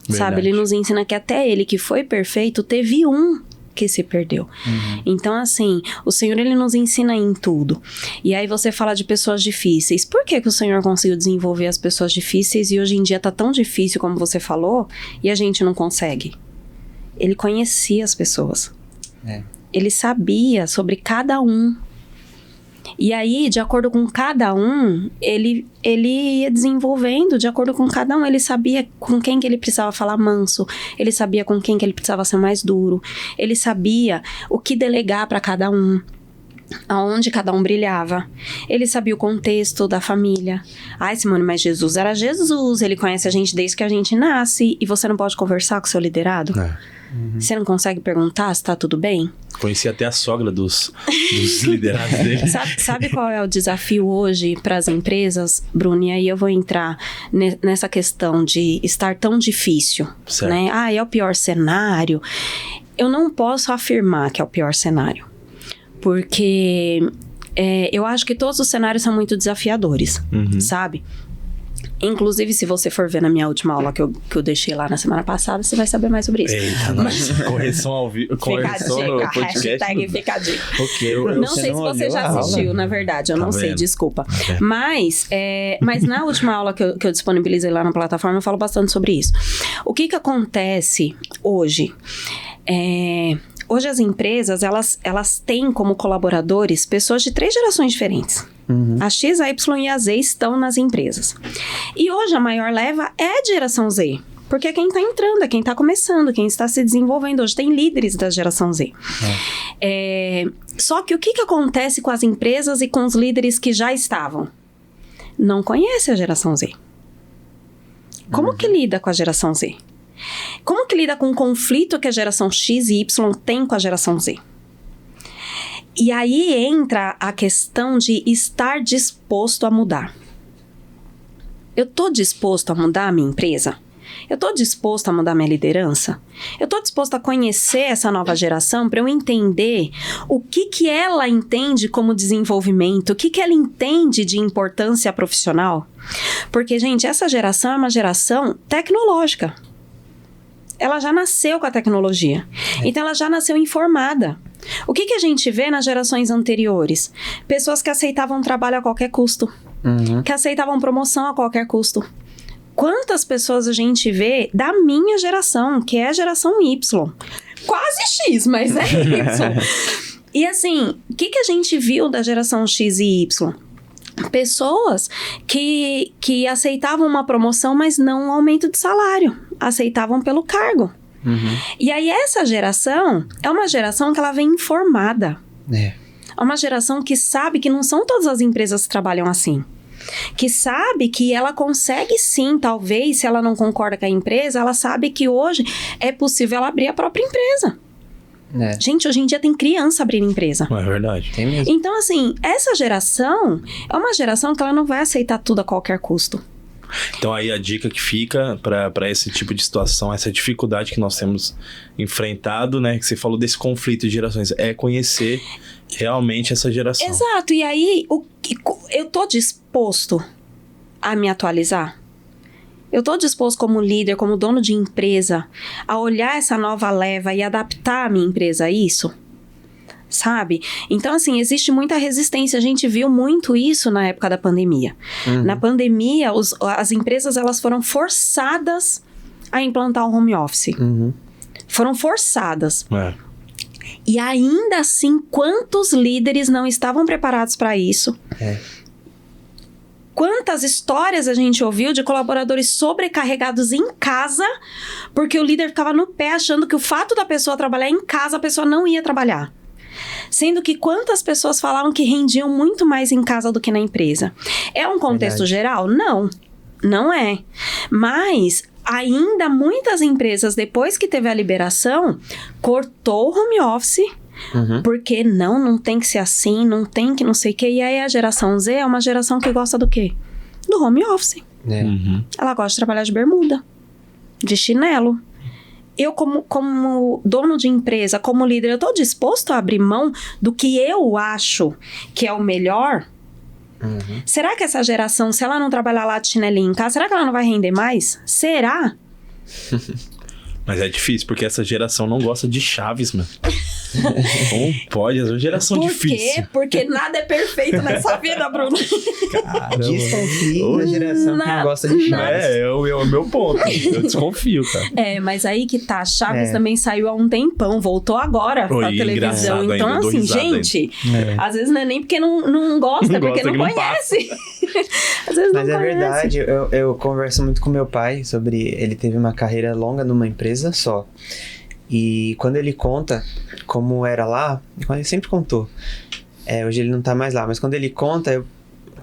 Sabe? Ele nos ensina que até ele, que foi perfeito, teve um que se perdeu. Então, assim, o Senhor, ele nos ensina em tudo. E aí você fala de pessoas difíceis. Por que o Senhor conseguiu desenvolver as pessoas difíceis e hoje em dia tá tão difícil como você falou e a gente não consegue? Ele conhecia as pessoas. Ele sabia sobre cada um. E aí, de acordo com cada um, ele ia desenvolvendo, de acordo com cada um. Ele sabia com quem que ele precisava falar manso. Ele sabia com quem que ele precisava ser mais duro. Ele sabia o que delegar para cada um. Aonde cada um brilhava. Ele sabia o contexto da família. Ai, Simone, mas Jesus era Jesus. Ele conhece a gente desde que a gente nasce. E você não pode conversar com o seu liderado? Você não consegue perguntar se tá tudo bem? Conheci até a sogra dos liderados dele. Sabe qual é o desafio hoje para as empresas, Bruno? E aí eu vou entrar nessa questão de estar tão difícil, né? Ah, é o pior cenário. Eu não posso afirmar que é o pior cenário. Porque eu acho que todos os cenários são muito desafiadores, sabe? Inclusive, se você for ver na minha última aula que eu deixei lá na semana passada, você vai saber mais sobre isso. Eita, correção ao vivo. Correção no podcast. Hashtag fica a dica. Okay, não sei se você já assistiu, na verdade. Eu não sei, desculpa. Mas na última aula que eu disponibilizei lá na plataforma, eu falo bastante sobre isso. O que acontece hoje? Hoje as empresas, elas têm como colaboradores pessoas de 3 gerações diferentes. A X, a Y e a Z estão nas empresas. E hoje a maior leva é de geração Z. Porque é quem está entrando, é quem está começando, quem está se desenvolvendo. Hoje tem líderes da geração Z. Só que o que acontece com as empresas e com os líderes que já estavam? Não conhece a geração Z. Como que lida com a geração Z? Como que lida com o conflito que a geração X e Y tem com a geração Z? E aí entra a questão de estar disposto a mudar. Eu estou disposto a mudar a minha empresa? Eu estou disposto a mudar minha liderança? Eu estou disposto a conhecer essa nova geração para eu entender o que ela entende como desenvolvimento, o que ela entende de importância profissional? Porque, gente, essa geração é uma geração tecnológica. Ela já nasceu com a tecnologia. Então, ela já nasceu informada. O que a gente vê nas gerações anteriores? Pessoas que aceitavam trabalho a qualquer custo. Que aceitavam promoção a qualquer custo. Quantas pessoas a gente vê da minha geração, que é a geração Y? Quase X, mas é Y. E assim, o que a gente viu da geração X e Y? Pessoas que aceitavam uma promoção, mas não um aumento de salário. Aceitavam pelo cargo. E aí essa geração é uma geração que ela vem informada. É uma geração que sabe que não são todas as empresas que trabalham assim. Que sabe que ela consegue sim, talvez, se ela não concorda com a empresa, ela sabe que hoje é possível ela abrir a própria empresa. Gente, hoje em dia tem criança abrindo empresa. É verdade. Tem mesmo. Então, assim, essa geração é uma geração que ela não vai aceitar tudo a qualquer custo. Então aí a dica que fica para esse tipo de situação, essa dificuldade que nós temos enfrentado, né? Que você falou desse conflito de gerações, é conhecer realmente essa geração. Exato, e aí eu tô disposto a me atualizar? Eu tô disposto como líder, como dono de empresa, a olhar essa nova leva e adaptar a minha empresa a isso? Sabe? Então, assim, existe muita resistência. A gente viu muito isso na época da pandemia. Na pandemia, as empresas, elas foram forçadas a implantar o home office. Foram forçadas. E ainda assim, quantos líderes não estavam preparados para isso? Quantas histórias a gente ouviu de colaboradores sobrecarregados em casa, porque o líder ficava no pé achando que o fato da pessoa trabalhar em casa, a pessoa não ia trabalhar. Sendo que quantas pessoas falavam que rendiam muito mais em casa do que na empresa? É um contexto geral? Não, não é. Mas ainda muitas empresas, depois que teve a liberação, cortou o home office, porque não tem que ser assim, não tem que não sei o quê. E aí a geração Z é uma geração que gosta do quê? Do home office. Ela gosta de trabalhar de bermuda, de chinelo. Eu, como dono de empresa, como líder, eu estou disposto a abrir mão do que eu acho que é o melhor? Será que essa geração, se ela não trabalhar lá de chinelinho em casa, será que ela não vai render mais? Será? Mas é difícil, porque essa geração não gosta de Chaves, mano. Como pode? Essa geração difícil. Por quê? Porque nada é perfeito nessa vida, Bruno. Desconfio da geração que não gosta de Chaves. É o meu ponto. Eu desconfio, cara. Mas aí que tá. Chaves também saiu há um tempão. Voltou agora pra televisão. Então, ainda, assim, gente... Às vezes não é nem porque não gosta, é porque não conhece. Às vezes Mas não é conhece. verdade. Eu converso muito com meu pai sobre... Ele teve uma carreira longa numa empresa só. E quando ele conta como era lá, ele sempre contou. Hoje ele não tá mais lá, mas quando ele conta,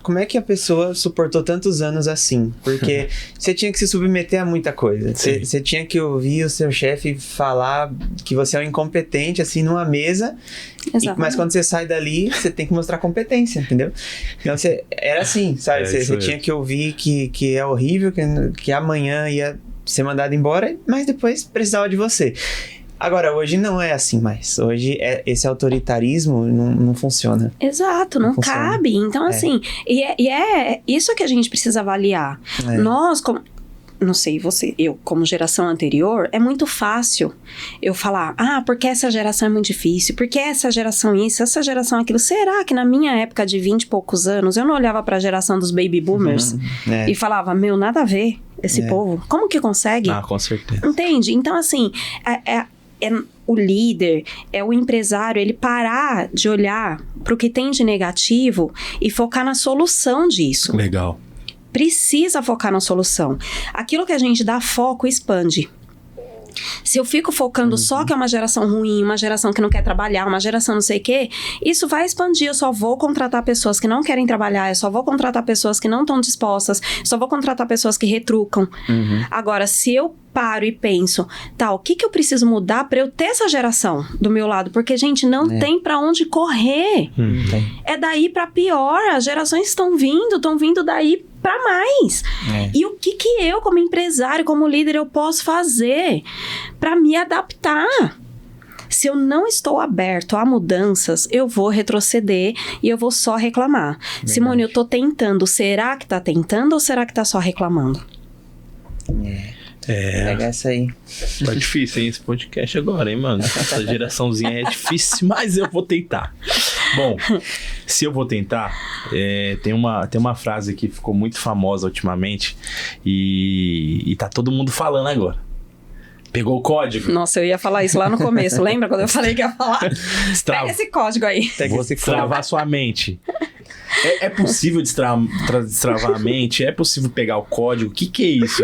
como é que a pessoa suportou tantos anos assim? Porque você tinha que se submeter a muita coisa. Você tinha que ouvir o seu chefe falar que você é um incompetente, assim, numa mesa. Mas quando você sai dali, você tem que mostrar competência, entendeu? Então, era assim, sabe? Você tinha que ouvir que é horrível, que amanhã ia ser mandado embora, mas depois precisava de você. Agora, hoje não é assim mais. Hoje, esse autoritarismo não funciona. Exato, não cabe. Então, assim, e é isso que a gente precisa avaliar. Nós, não sei, eu como geração anterior, é muito fácil eu falar, porque essa geração é muito difícil, porque essa geração isso, essa geração aquilo. Será que na minha época de 20 e poucos anos, eu não olhava pra geração dos baby boomers e falava, nada a ver esse povo? Como que consegue? Com certeza. Entende? Então, assim, o líder, o empresário, ele parar de olhar pro que tem de negativo e focar na solução disso. Legal. Precisa focar na solução. Aquilo que a gente dá foco expande. Se eu fico focando só que é uma geração ruim, uma geração que não quer trabalhar, uma geração não sei o quê, isso vai expandir. Eu só vou contratar pessoas que não querem trabalhar, eu só vou contratar pessoas que não estão dispostas, só vou contratar pessoas que retrucam. Agora, se eu paro e penso, o que eu preciso mudar para eu ter essa geração do meu lado? Porque, gente, não tem para onde correr. É daí para pior. As gerações estão vindo daí para mais. E o que eu, como empresário, como líder, eu posso fazer para me adaptar? Se eu não estou aberto a mudanças, eu vou retroceder e eu vou só reclamar. Verdade. Simone, eu tô tentando. Será que tá tentando ou será que tá só reclamando? Pega essa aí. Tá difícil, hein, esse podcast agora, hein, mano? Essa geraçãozinha é difícil, mas eu vou tentar. Bom, se eu vou tentar, tem uma frase que ficou muito famosa ultimamente e tá todo mundo falando agora. Pegou o código? Nossa, eu ia falar isso lá no começo. Lembra quando eu falei que ia falar? Pega esse código aí. Vou destravar sua mente. É possível destravar a mente? É possível pegar o código? O que é isso,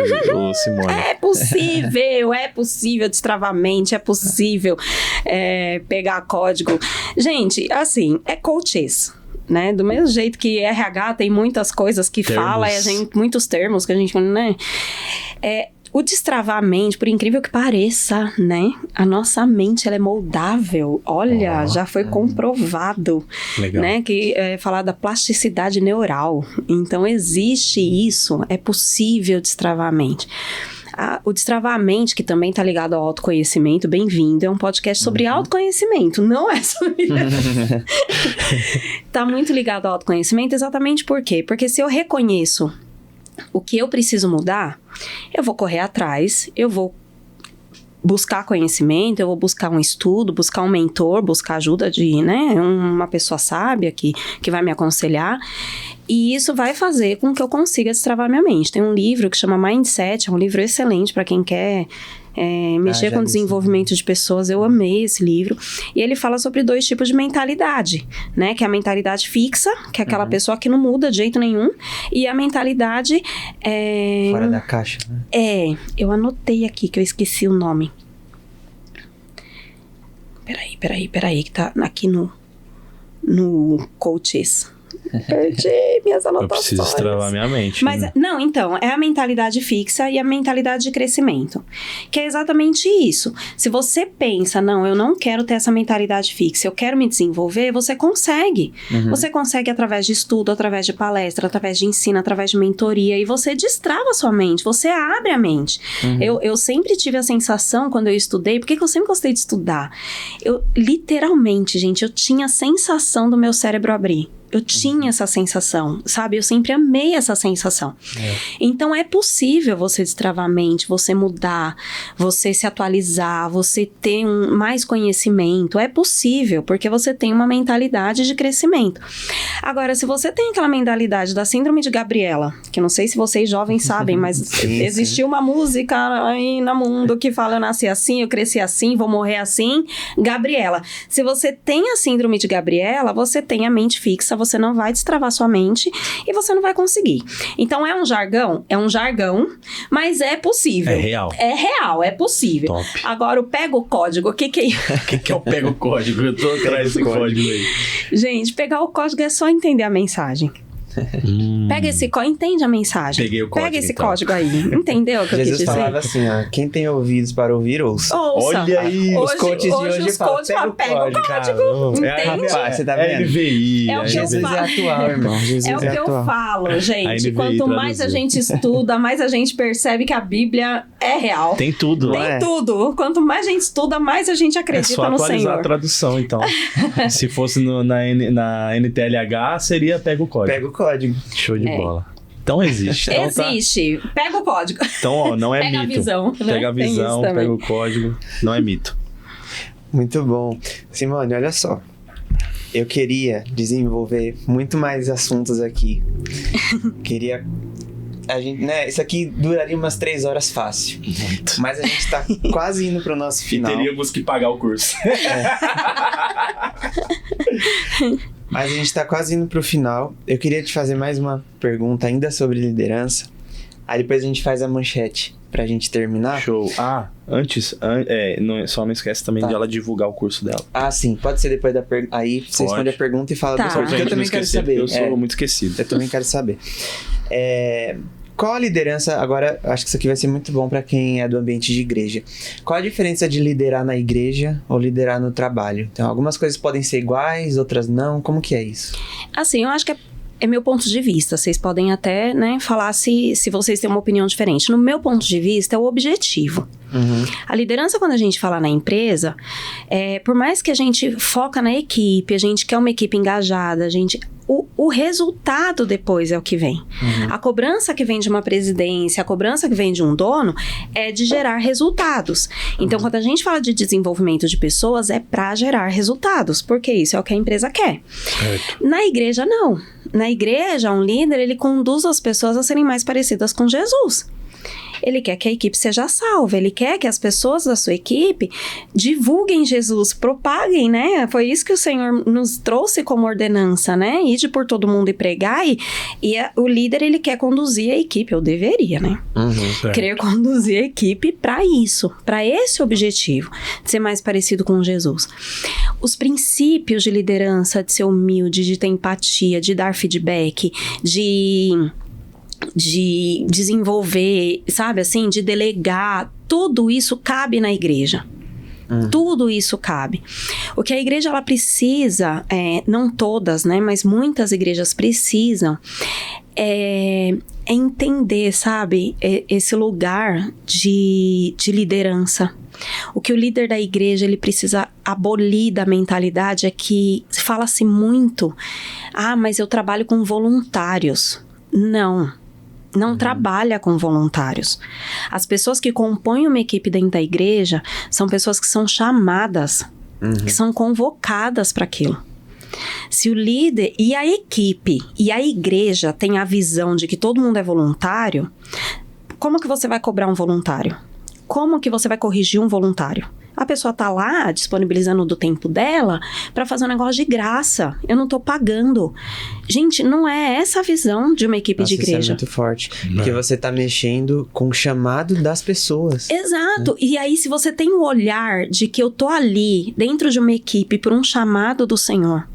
Simone? É possível destravar a mente, é possível pegar código. Gente, assim, é coaches. Né? Do mesmo jeito que RH tem muitas coisas que fala, muitos termos que a gente... Né? O destravar a mente, por incrível que pareça, né? A nossa mente, ela é moldável. Olha, já foi comprovado. Legal. Né? Que falar da plasticidade neural. Então, existe isso. É possível destravar a mente. O Destravar a Mente, que também está ligado ao autoconhecimento, bem-vindo. É um podcast sobre autoconhecimento, não é sobre... Está muito ligado ao autoconhecimento, exatamente por quê? Porque se eu reconheço o que eu preciso mudar, eu vou correr atrás, eu vou buscar conhecimento, eu vou buscar um estudo, buscar um mentor, buscar ajuda de, né, uma pessoa sábia que vai me aconselhar. E isso vai fazer com que eu consiga destravar minha mente. Tem um livro que chama Mindset, é um livro excelente para quem quer mexer com desenvolvimento de pessoas. Eu amei esse livro. E ele fala sobre 2 tipos de mentalidade, né? Que é a mentalidade fixa, que é aquela pessoa que não muda de jeito nenhum. E a mentalidade... fora da caixa, né? Eu anotei aqui que eu esqueci o nome. Peraí, que tá aqui no Coaches. Perdi minhas anotações. Eu preciso destravar minha mente. Mas, não, então, é a mentalidade fixa e a mentalidade de crescimento. Que é exatamente isso. Se você pensa, não, eu não quero ter essa mentalidade fixa, eu quero me desenvolver, você consegue. Você consegue através de estudo, através de palestra, através de ensino, através de mentoria, e você destrava a sua mente, você abre a mente. Eu sempre tive a sensação, quando eu estudei, porque eu sempre gostei de estudar, literalmente, gente, eu tinha a sensação do meu cérebro abrir. Eu tinha essa sensação, sabe? Eu sempre amei essa sensação. Então, é possível você destravar a mente, você mudar, você se atualizar, você ter mais conhecimento. É possível, porque você tem uma mentalidade de crescimento. Agora, se você tem aquela mentalidade da síndrome de Gabriela, que eu não sei se vocês jovens sabem, mas existiu uma música aí no mundo que fala, eu nasci assim, eu cresci assim, vou morrer assim, Gabriela. Se você tem a síndrome de Gabriela, você tem a mente fixa, você não vai destravar sua mente e você não vai conseguir. Então, é um jargão, mas é possível. É real. É real, é possível. Top. Agora, o pega o código, o que é isso? O que é o pega o código? Eu tô atrás desse código aí. Gente, pegar o código é só entender a mensagem. Pega esse código, entende a mensagem. Peguei o código, Pega esse então. código aí. Entendeu o que eu quis Jesus dizer? falava assim, quem tem ouvidos para ouvir, ouça. Ouça. Olha aí, os coaches de hoje os coaches falam, pega o código. Entende? Rapaz, você tá É vendo? NVI. É o que eu Jesus falo. é atual, irmão. Jesus É o que eu atual. falo, gente. NVI Quanto mais a traduziu. gente estuda, mais a gente percebe que a Bíblia é real. Tem tudo. Tem é? tudo. Quanto mais a gente estuda, mais a gente É acredita só no atualizar Senhor. a tradução, então. Se fosse na NTLH, seria pega o código. Pega o código. Show de bola. Então existe. Então, Existe. Pega o código. Então, ó, não é Pega mito. a visão. né? Pega a Tem isso visão, também. pega o código. Não é mito. Muito bom. Simone, olha só. Eu queria desenvolver muito mais assuntos aqui. Queria... isso aqui duraria umas 3 horas fácil. Muito. Mas a gente tá quase indo pro nosso final. Teríamos que pagar o curso. Mas a gente tá quase indo pro final. Eu queria te fazer mais uma pergunta ainda sobre liderança. Aí depois a gente faz a manchete pra gente terminar. Show. Antes, só não esquece também Tá. de ela divulgar o curso dela. Sim. Pode ser depois da pergunta. Aí você Pode. responde a pergunta e fala Tá. do Só porque pra eu gente não também quero esquecer, saber. porque eu sou muito esquecido. Eu também quero saber. Qual a liderança, agora acho que isso aqui vai ser muito bom para quem é do ambiente de igreja. Qual a diferença de liderar na igreja ou liderar no trabalho? Então, algumas coisas podem ser iguais, outras não. Como que é isso? Assim, eu acho que é meu ponto de vista. Vocês podem até, falar se vocês têm uma opinião diferente. No meu ponto de vista, é o objetivo. A liderança, quando a gente fala na empresa, por mais que a gente foca na equipe, a gente quer uma equipe engajada, o resultado depois é o que vem. A cobrança que vem de uma presidência, a cobrança que vem de um dono é de gerar resultados. Então, quando a gente fala de desenvolvimento de pessoas, é para gerar resultados, porque isso é o que a empresa quer. Certo. Na igreja, não. Na igreja, um líder, ele conduz as pessoas a serem mais parecidas com Jesus. Ele quer que a equipe seja salva, ele quer que as pessoas da sua equipe divulguem Jesus, propaguem, né? Foi isso que o Senhor nos trouxe como ordenança, né? Ide por todo mundo e pregar, o líder, ele quer conduzir a equipe, eu deveria, né? Certo. Querer conduzir a equipe para isso, para esse objetivo, de ser mais parecido com Jesus. Os princípios de liderança, de ser humilde, de ter empatia, de dar feedback, de desenvolver, sabe assim, de delegar, tudo isso cabe na igreja. Tudo isso cabe. O que a igreja ela precisa, não todas, né, mas muitas igrejas precisam, é entender, sabe, esse lugar de liderança. O que o líder da igreja ele precisa abolir da mentalidade é que fala-se muito, mas eu trabalho com voluntários. Não trabalha com voluntários. As pessoas que compõem uma equipe dentro da igreja são pessoas que são chamadas, que são convocadas para aquilo. Se o líder e a equipe e a igreja têm a visão de que todo mundo é voluntário, como que você vai cobrar um voluntário? Como que você vai corrigir um voluntário? A pessoa tá lá disponibilizando do tempo dela para fazer um negócio de graça. Eu não tô pagando. Gente, não é essa a visão de uma equipe de igreja. Isso é muito forte. Porque você tá mexendo com o chamado das pessoas. Exato. E aí, se você tem o olhar de que eu tô ali dentro de uma equipe por um chamado do Senhor,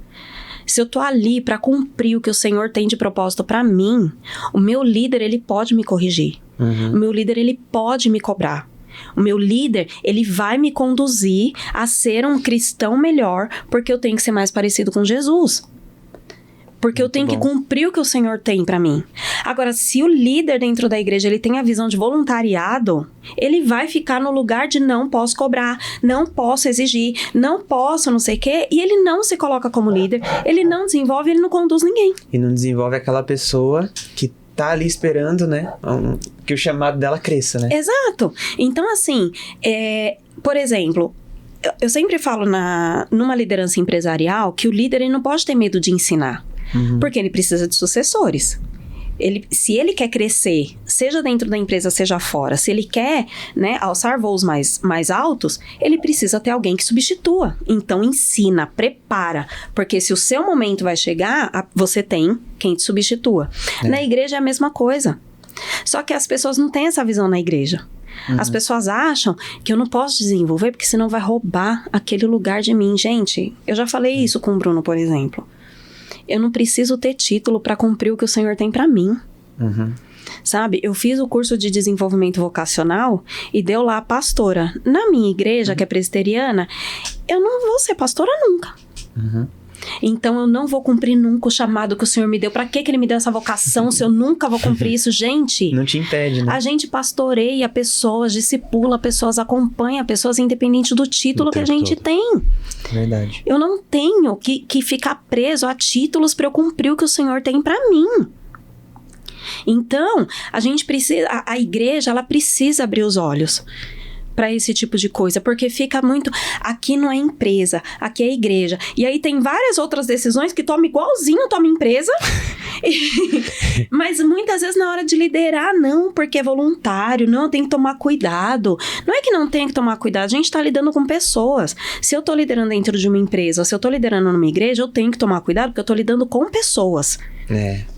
se eu tô ali para cumprir o que o Senhor tem de propósito para mim, o meu líder, ele pode me corrigir. O meu líder, ele pode me cobrar. O meu líder, ele vai me conduzir a ser um cristão melhor, porque eu tenho que ser mais parecido com Jesus. Porque eu tenho que cumprir o que o Senhor tem pra mim. Agora, se o líder dentro da igreja, ele tem a visão de voluntariado, ele vai ficar no lugar de não posso cobrar, não posso exigir, não posso não sei o quê, e ele não se coloca como líder, ele não desenvolve, ele não conduz ninguém. E não desenvolve aquela pessoa que tá ali esperando, né, que o chamado dela cresça, né? Exato. Então, assim, por exemplo, eu sempre falo numa liderança empresarial que o líder, ele não pode ter medo de ensinar, porque ele precisa de sucessores. Se ele quer crescer, seja dentro da empresa, seja fora, se ele quer, né, alçar voos mais altos, ele precisa ter alguém que substitua. Então, ensina, prepara, porque se o seu momento vai chegar, você tem quem te substitua. Na igreja é a mesma coisa. Só que as pessoas não têm essa visão na igreja. As pessoas acham que eu não posso desenvolver porque senão vai roubar aquele lugar de mim. Gente, eu já falei isso com o Bruno, por exemplo. Eu não preciso ter título para cumprir o que o Senhor tem para mim. Sabe? Eu fiz o curso de desenvolvimento vocacional e deu lá pastora. Na minha igreja, que é presbiteriana, eu não vou ser pastora nunca. Então, eu não vou cumprir nunca o chamado que o Senhor me deu. Pra que Ele me deu essa vocação se eu nunca vou cumprir isso? Gente, não te impede, né? A gente pastoreia pessoas, discipula pessoas, acompanha pessoas, independente do título que a gente tem. Verdade. Eu não tenho que ficar preso a títulos para eu cumprir o que o Senhor tem para mim. Então, a gente precisa, a igreja, ela precisa abrir os olhos para esse tipo de coisa, porque fica muito, aqui não é empresa, aqui é igreja, e aí tem várias outras decisões que toma igualzinho toma empresa, mas muitas vezes na hora de liderar, não, porque é voluntário, não, tem que tomar cuidado. Não é que não tem que tomar cuidado, a gente tá lidando com pessoas. Se eu tô liderando dentro de uma empresa, ou se eu tô liderando numa igreja, eu tenho que tomar cuidado, porque eu tô lidando com pessoas.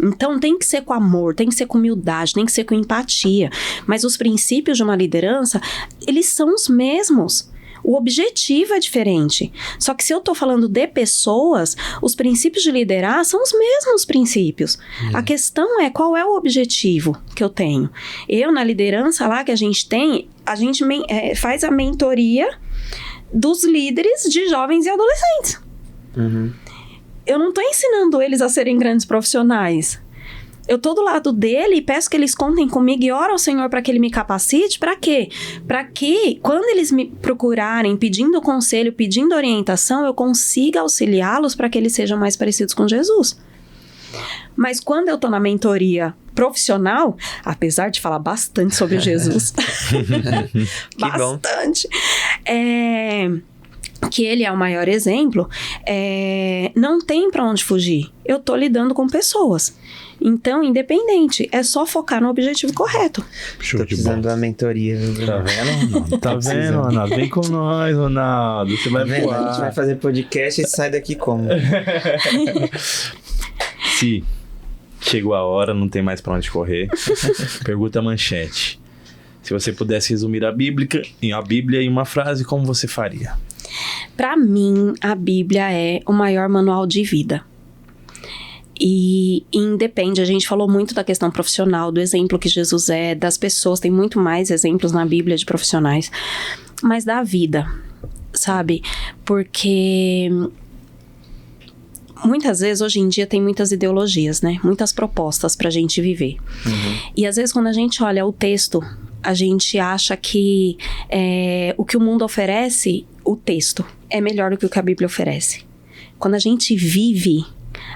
Então tem que ser com amor, tem que ser com humildade, tem que ser com empatia. Mas os princípios de uma liderança, eles são os mesmos. O objetivo é diferente. Só que se eu tô falando de pessoas, os princípios de liderar são os mesmos princípios. A questão é qual é o objetivo que eu tenho. Eu, na liderança lá que a gente tem, a gente faz a mentoria dos líderes de jovens e adolescentes. Eu não tô ensinando eles a serem grandes profissionais. Eu tô do lado dele e peço que eles contem comigo e oro ao Senhor para que Ele me capacite. Para quê? Para que, quando eles me procurarem pedindo conselho, pedindo orientação, eu consiga auxiliá-los para que eles sejam mais parecidos com Jesus. Mas quando eu tô na mentoria profissional, apesar de falar bastante sobre Jesus, bastante, que ele é o maior exemplo, não tem pra onde fugir. Eu tô lidando com pessoas. Então, independente, é só focar no objetivo correto. Tô precisando da mentoria, viu? Tá vendo, Ronaldo? Tá vendo, Ronaldo? Vem com nós, Ronaldo. Você vai voar. A gente vai fazer podcast e sai daqui como? Se chegou a hora, não tem mais pra onde correr. Pergunta manchete. Se você pudesse resumir a Bíblia em uma frase, como você faria? Para mim, a Bíblia é o maior manual de vida. E independe, a gente falou muito da questão profissional, do exemplo que Jesus é, das pessoas, tem muito mais exemplos na Bíblia de profissionais, mas da vida, sabe? Porque muitas vezes, hoje em dia, tem muitas ideologias, né? Muitas propostas pra gente viver. E às vezes, quando a gente olha o texto, a gente acha que o que o mundo oferece, o texto, é melhor do que o que a Bíblia oferece. Quando a gente vive,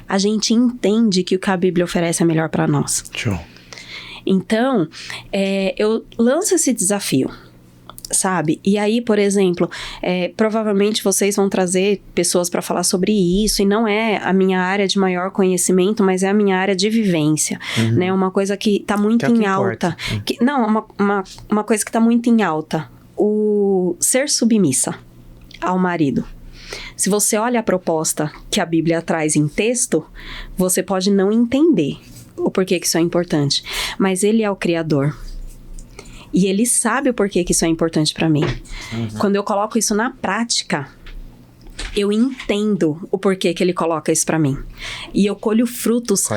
a gente entende que o que a Bíblia oferece é melhor para nós. Show. Então, eu lanço esse desafio. sabe? E aí, por exemplo, provavelmente vocês vão trazer pessoas para falar sobre isso, e não é a minha área de maior conhecimento, mas é a minha área de vivência, né? Uma coisa que tá muito em alta. Uma coisa que tá muito em alta. O ser submissa ao marido. Se você olha a proposta que a Bíblia traz em texto, você pode não entender o porquê que isso é importante. Mas ele é o Criador. E ele sabe o porquê que isso é importante para mim. Quando eu coloco isso na prática, eu entendo o porquê que ele coloca isso pra mim. E eu colho frutos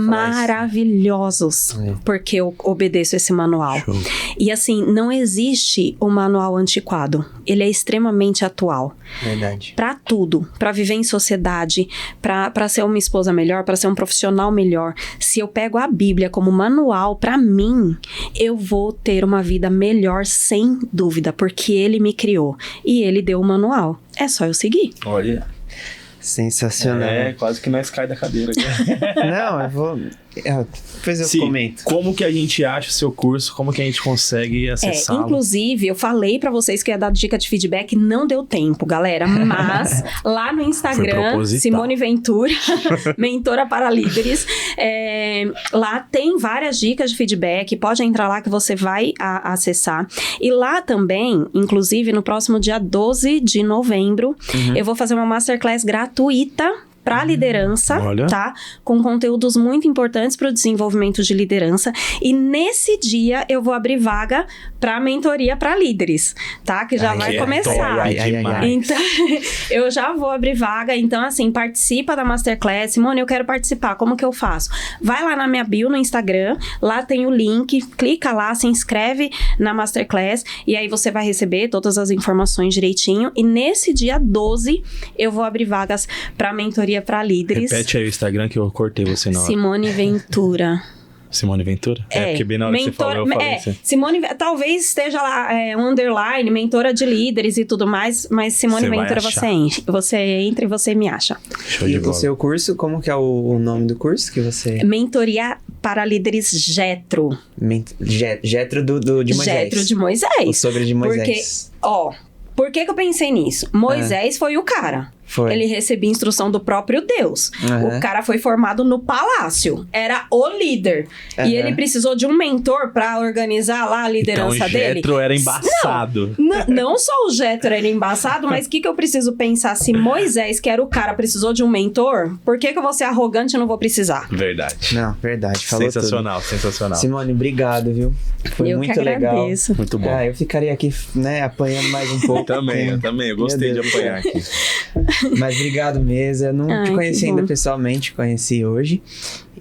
maravilhosos porque eu obedeço esse manual. Show. E assim, não existe um manual antiquado. Ele é extremamente atual. Verdade. Pra tudo. Pra viver em sociedade, pra ser uma esposa melhor, pra ser um profissional melhor. Se eu pego a Bíblia como manual pra mim, eu vou ter uma vida melhor sem dúvida, porque ele me criou. E ele deu o manual. É só eu seguir. Olha. Sensacional. Quase que nós cai da cadeira. Não, eu vou... Depois eu comento. Como que a gente acha o seu curso? Como que a gente consegue acessá-lo? Inclusive, eu falei pra vocês que ia dar dica de feedback, não deu tempo, galera. Mas lá no Instagram, Simone Ventura, mentora para líderes, lá tem várias dicas de feedback. Pode entrar lá que você vai acessar. E lá também, inclusive, no próximo dia 12 de novembro, eu vou fazer uma masterclass gratuita para liderança, tá? Com conteúdos muito importantes para o desenvolvimento de liderança. E nesse dia eu vou abrir vaga para mentoria para líderes, tá? Que já vai começar. Então, eu já vou abrir vaga. Então, assim, participa da Masterclass. Simone, eu quero participar. Como que eu faço? Vai lá na minha bio no Instagram. Lá tem o link. Clica lá, se inscreve na Masterclass. E aí você vai receber todas as informações direitinho. E nesse dia 12, eu vou abrir vagas para mentoria para líderes. Repete aí o Instagram que eu cortei você na hora. Simone Ventura. Simone Ventura? Porque bem na hora que você falou, eu falei assim. Simone, talvez esteja lá, um underline, mentora de líderes e tudo mais, mas Simone Ventura você entra e você me acha. Show de bola. O seu curso, como que é o nome do curso que você... Mentoria para líderes Jetro. Jetro de Moisés. Jetro de Moisés. O sobre de Moisés. Porque, por que eu pensei nisso? Moisés foi o cara. Ele recebia instrução do próprio Deus. O cara foi formado no palácio. Era o líder. E ele precisou de um mentor pra organizar lá a liderança dele. O Jetro era embaçado. Não só o Jetro era embaçado, mas o que eu preciso pensar? Se Moisés, que era o cara, precisou de um mentor, por que eu vou ser arrogante e não vou precisar? Verdade. Não, verdade. Falou sensacional, tudo. Sensacional. Simone, obrigado, viu? Foi muito legal. Muito bom. Eu ficaria aqui, apanhando mais um pouco. Eu também. Eu gostei de apanhar aqui. Mas obrigado mesmo. Eu não te conheci ainda pessoalmente, conheci hoje.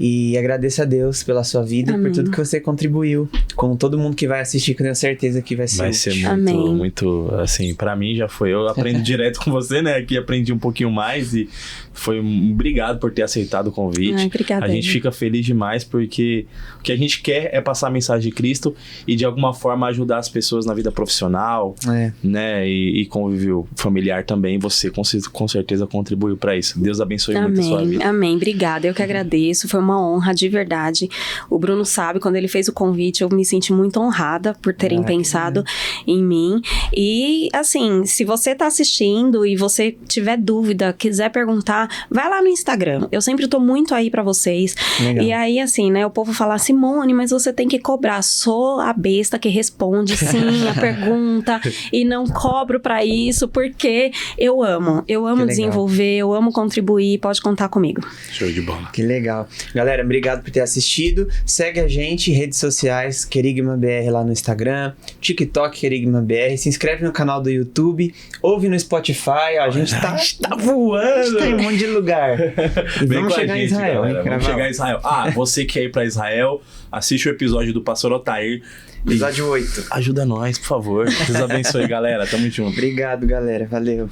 E agradeço a Deus pela sua vida e por tudo que você contribuiu. Com todo mundo que vai assistir, que eu tenho certeza que vai ser muito, assim, pra mim já foi. Eu aprendo direto com você, né? Aqui aprendi um pouquinho mais e foi obrigado por ter aceitado o convite. Obrigada. A gente fica feliz demais porque o que a gente quer é passar a mensagem de Cristo e de alguma forma ajudar as pessoas na vida profissional, né? E convívio familiar também. Você com certeza contribuiu pra isso. Deus abençoe muito a sua vida. Amém. Obrigada. Eu que agradeço. Foi uma honra, de verdade. O Bruno sabe, quando ele fez o convite, eu me senti muito honrada por terem pensado em mim. E, assim, se você tá assistindo e você tiver dúvida, quiser perguntar, vai lá no Instagram. Eu sempre tô muito aí pra vocês. Legal. E aí, assim, né, o povo fala, Simone, mas você tem que cobrar. Sou a besta que responde sim a pergunta e não cobro pra isso, porque eu amo. Eu amo desenvolver, eu amo contribuir, pode contar comigo. Show de bola. Que legal. Galera, obrigado por ter assistido. Segue a gente, redes sociais, Querigma BR lá no Instagram, TikTok Querigma BR. Se inscreve no canal do YouTube, ouve no Spotify. A gente tá voando. A gente tá em um monte de lugar. Vamos chegar em Israel, hein? Vamos chegar em Israel. Você que quer ir pra Israel, assiste o episódio do Pastor Otair. Episódio 8. Ajuda nós, por favor. Deus abençoe, galera. Tamo junto. Obrigado, galera. Valeu.